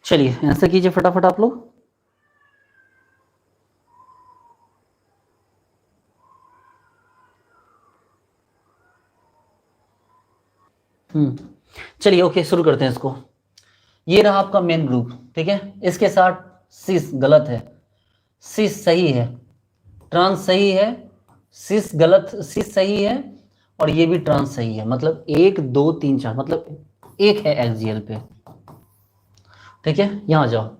चलिए आंसर कीजिए फटाफट आप लोग। चलिए ओके, शुरू करते हैं इसको। ये रहा आपका मेन ग्रुप, ठीक है। इसके साथ सिस गलत है, सिस सही है, ट्रांस सही है, सिस गलत, सिस सही है, और ये भी ट्रांस सही है। मतलब 1 2 3 4, मतलब एक है एक्सियल पे, ठीक है। यहां आ जाओ,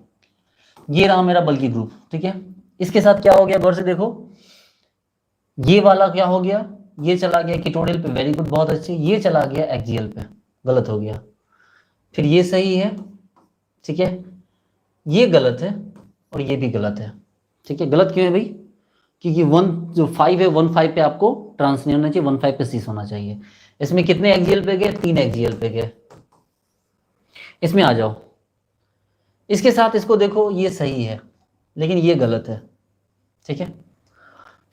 ये रहा मेरा बल्कि ग्रुप, ठीक है। इसके साथ क्या हो गया, गौर से देखो, ये वाला क्या हो गया, ये चला गया इक्वेटोरियल पे, वेरी गुड, बहुत अच्छे। ये चला गया एक्सियल पे, गलत हो गया। फिर ये सही है, ठीक है, ये गलत है, और ये भी गलत है, ठीक है। गलत क्यों है भाई, क्योंकि 1 जो 5 है 1 5 पे आपको ट्रांस नहीं होना चाहिए, 1 5 पे सीस होना चाहिए। इसमें कितने एक्सियल पे गए, 3 एक्सियल पे गए। इसमें आ जाओ, इसके साथ इसको देखो, ये सही है लेकिन ये गलत है, ठीक है।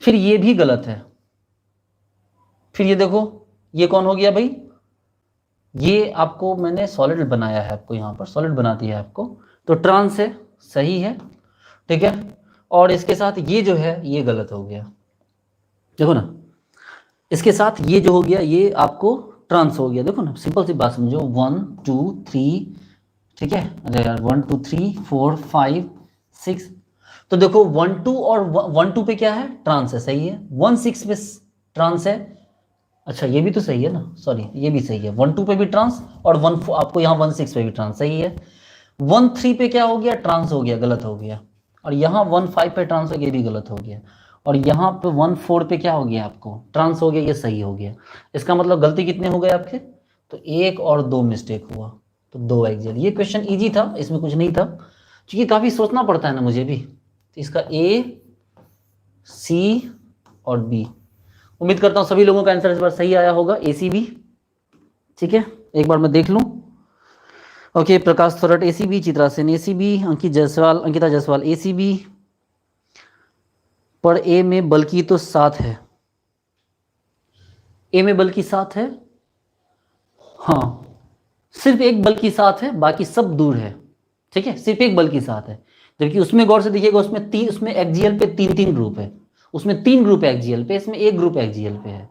फिर ये भी गलत है। फिर ये देखो, ये कौन हो गया भाई, ये आपको मैंने सॉलिड बनाया है, आपको यहाँ पर सॉलिड बना दिया है आपको, तो ट्रांस है, सही है, ठीक है। और इसके साथ ये जो है ये गलत हो गया, देखो ना। इसके साथ ये जो हो गया ये आपको ट्रांस हो गया, देखो ना, सिंपल सी बात समझो। 1 2 3, ठीक है। अरे यार 1 2 3 4 5 6, तो देखो 1 2 और 1 2 पे क्या है, ट्रांस है, सही है। 1 6 पे ट्रांस है, अच्छा ये भी तो सही है ना, सॉरी ये भी सही है। 1 2 पे भी ट्रांस, और 1 आपको यहाँ 1 6 पे भी ट्रांस, सही है। 1 3 पे क्या हो गया, ट्रांस हो गया, गलत हो गया। और यहाँ 1 5 पे ट्रांस हो गया, ये भी गलत हो गया। और यहाँ पे 1 4 पे क्या हो गया, आपको ट्रांस हो गया, ये सही हो गया। इसका मतलब गलती कितने हो गए आपके, तो 1 और 2 मिस्टेक हुआ, तो 2 एक्सियल। ये क्वेश्चन इजी था, इसमें कुछ नहीं था, क्योंकि काफ़ी सोचना पड़ता है ना मुझे भी। तो इसका ए, सी और बी, उम्मीद करता हूँ सभी लोगों का आंसर इस बार सही आया होगा, ए सी बी, ठीक है। एक बार मैं देख लूँ। ओके, प्रकाश थोरट ए सी बी, चित्रा सेन ए सी बी, अंकिता जायसवाल ए सी बी। पर ए में बल्कि तो 7 है, ए में बल्कि 7 है, हाँ, सिर्फ एक बल्कि 7 है, बाकी सब दूर है, ठीक है। सिर्फ एक बल्कि 7 है, जबकि उसमें गौर से देखिएगा, उसमें तीन, उसमें एक्जियल पे 3 ग्रुप है, उसमें 3 ग्रुप है एक्जियल पे, इसमें एक ग्रुप एक्जियल पे है।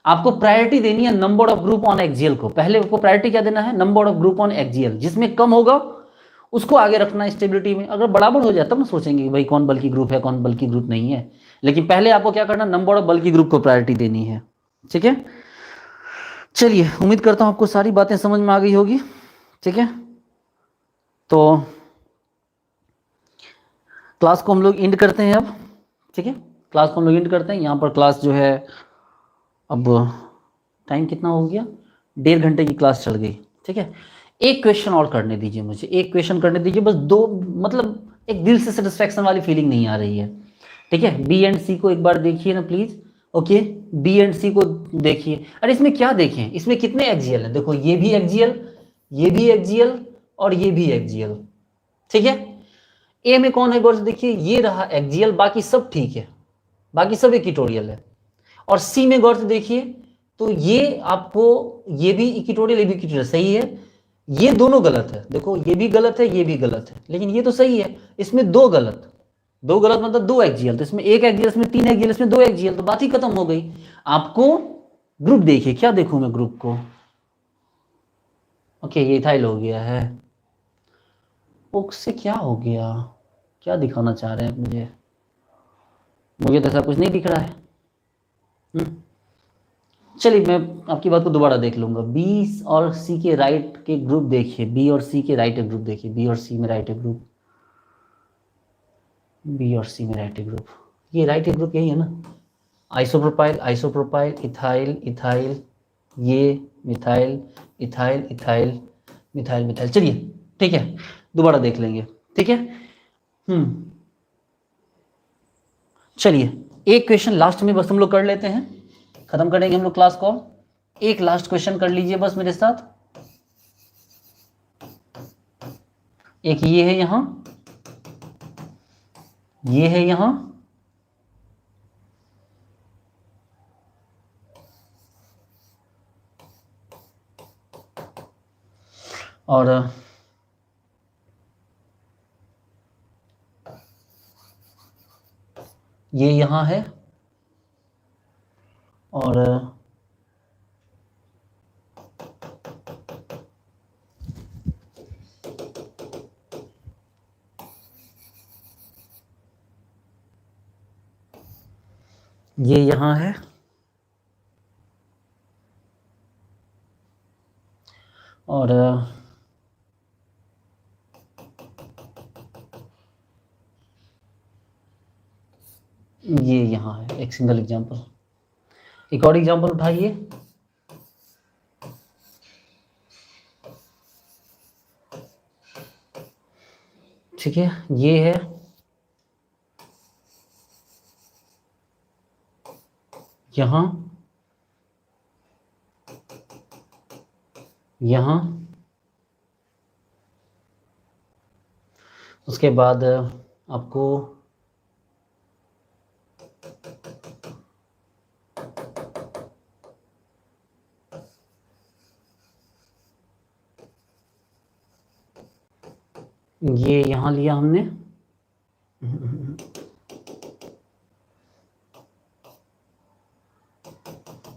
आपको प्रायोरिटी देनी है number of group on axial को, पहले आपको प्रायोरिटी क्या देना है, number of group on axial, जिसमें कम होगा उसको आगे रखना स्टेबिलिटी में। अगर बराबर हो जाए तब ना सोचेंगे कि भाई कौन बल्कि ग्रुप है कौन बल्कि ग्रुप नहीं है, लेकिन पहले आपको क्या करना, नंबर ऑफ बल्कि ग्रुप को प्रायोरिटी देनी है, ठीक है। चलिए, उम्मीद करता हूं आपको सारी बातें समझ में आ गई होगी, ठीक है। तो क्लास को हम लोग एंड करते हैं अब, ठीक है। क्लास को हम लोग एंड करते हैं, यहाँ पर क्लास जो है, अब टाइम कितना हो गया, 1.5 घंटे की क्लास चल गई, ठीक है। एक क्वेश्चन और करने दीजिए मुझे, एक क्वेश्चन करने दीजिए बस, दो, मतलब एक दिल से सेटिस्फैक्शन वाली फीलिंग नहीं आ रही है, ठीक है। बी एंड सी को एक बार देखिए ना प्लीज, ओके। बी एंड सी को देखिए। अरे इसमें क्या देखें, इसमें कितने एक्जियल हैं, देखो ये भी एक्जियल, ये भी एक्जियल, और ये भी एक्जियल, ठीक है। ए में कौन है गौर से देखिए, ये रहा एक्जियल, बाकी सब ठीक है, बाकी सब इक्वेटोरियल है। और सी में गौर से देखिए, तो ये आपको, ये भी इक्वेटोरियल, ये भी इक्वेटोरियल, सही है। ये दोनों गलत है, देखो ये भी गलत है, ये भी गलत है, लेकिन ये तो सही है। इसमें दो गलत, दो गलत मतलब 2 एक्जियल, तो इसमें एक एक्जियल, इसमें 3 एक्जियल, इसमें 2 एक्जियल, तो बात ही खत्म हो गई। आपको ग्रुप देखिए, क्या देखूं मैं ग्रुप को, ओके ये इथाइल हो गया है, उससे क्या हो गया, क्या दिखाना चाह रहे हैं मुझे, मुझे तो ऐसा कुछ नहीं दिख रहा है। चलिए मैं आपकी बात को दोबारा देख लूंगा। बी और सी के राइट के ग्रुप देखिए, बी और सी के राइट के ग्रुप देखिए, बी और सी में राइट ग्रुप, बी और सी में राइट ग्रुप, ये राइट ग्रुप यही है ना, आइसोप्रोपाइल आइसोप्रोपाइल, इथाइल इथाइल, ये methyl ethyl ethyl, methyl methyl. चलिए ठीक है, दोबारा देख लेंगे, ठीक है। चलिए एक क्वेश्चन लास्ट में बस हम लोग कर लेते हैं, खत्म करेंगे हम लोग क्लास को। एक लास्ट क्वेश्चन कर लीजिए बस मेरे साथ। एक ये है यहां, ये है यहां, और ये यहाँ है और ये यहाँ है और ये यहाँ है। एक सिंगल एग्जांपल, एक और एग्जांपल उठाइए। ठीक है, ये है, यहाँ, यहाँ, उसके बाद आपको ये यहाँ लिया हमने,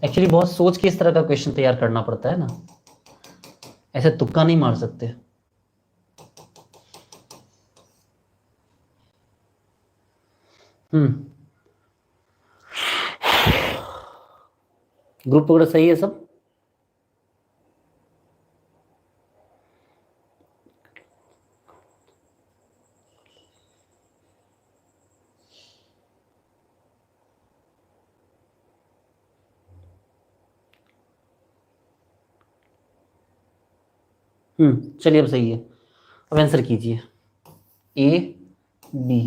एक्चुअली बहुत सोच के इस तरह का क्वेश्चन तैयार करना पड़ता है ना, ऐसे तुक्का नहीं मार सकते। ग्रुप वगैरह सही है सब? चलिए अब सही है। अब आंसर कीजिए ए बी।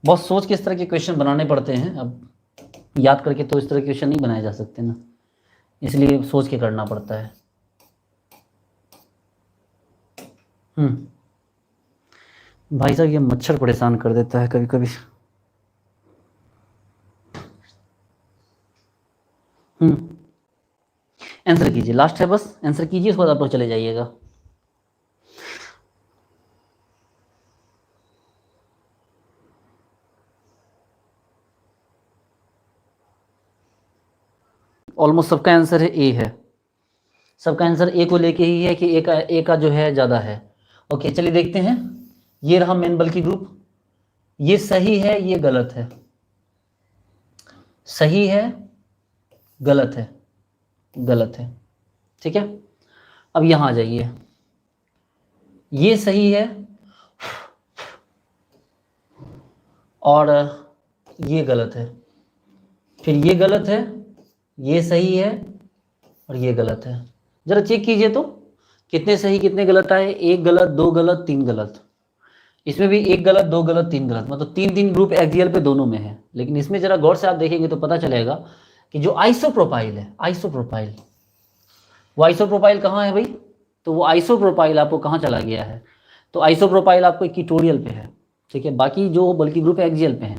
बहुत सोच के इस तरह के क्वेश्चन बनाने पड़ते हैं, अब याद करके तो इस तरह के क्वेश्चन नहीं बनाए जा सकते ना, इसलिए सोच के करना पड़ता है। भाई साहब ये मच्छर परेशान कर देता है कभी कभी। आंसर कीजिए, लास्ट है बस, आंसर कीजिए, उसके बाद आप लोग चले जाइएगा। ऑलमोस्ट सबका आंसर है ए है, सबका आंसर ए को लेके ही है कि ए का जो है ज़्यादा है। ओके चलिए देखते हैं, ये रहा मेन बल्कि ग्रुप, ये सही है, ये गलत है, सही है, गलत है, गलत है। ठीक है, अब यहाँ आ जाइए, ये सही है और ये गलत है, फिर ये गलत है, ये सही है और ये गलत है। जरा चेक कीजिए तो कितने सही कितने गलत आए, एक गलत, दो गलत, तीन गलत। इसमें भी एक गलत, दो गलत, तीन गलत, मतलब तीन तीन ग्रुप एक्सियल पे दोनों में है। लेकिन इसमें जरा गौर से आप देखेंगे तो पता चलेगा कि जो आइसोप्रोपाइल है, आइसोप्रोपाइल, वो आइसोप्रोपाइल कहाँ है भाई? तो वो आइसोप्रोपाइल आपको कहाँ चला गया है? तो आइसोप्रोपाइल आपको इक्वेटोरियल पे है। ठीक है, बाकी जो बल्कि ग्रुप एक्सियल पे है,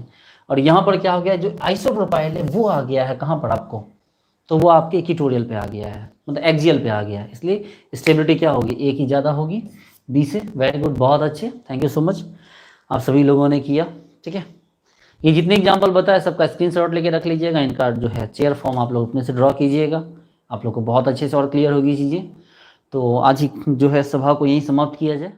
और यहाँ पर क्या हो गया, जो आइसोप्रोपाइल है वो आ गया है कहाँ पर आपको? तो वो आपके इक्वेटोरियल पे आ गया है, मतलब एक्सियल पे आ गया है, इसलिए स्टेबिलिटी क्या होगी, ए की ज़्यादा होगी बी से। वेरी गुड, बहुत अच्छे, थैंक यू सो मच, आप सभी लोगों ने किया। ठीक है, ये जितने एग्जाम्पल बताया सबका स्क्रीनशॉट लेके रख लीजिएगा, इनका जो है चेयर फॉर्म आप लोग अपने से ड्रॉ कीजिएगा, आप लोग को बहुत अच्छे से और क्लियर होगी चीज़ें। तो आज ही जो है सभा को यहीं समाप्त किया जाए।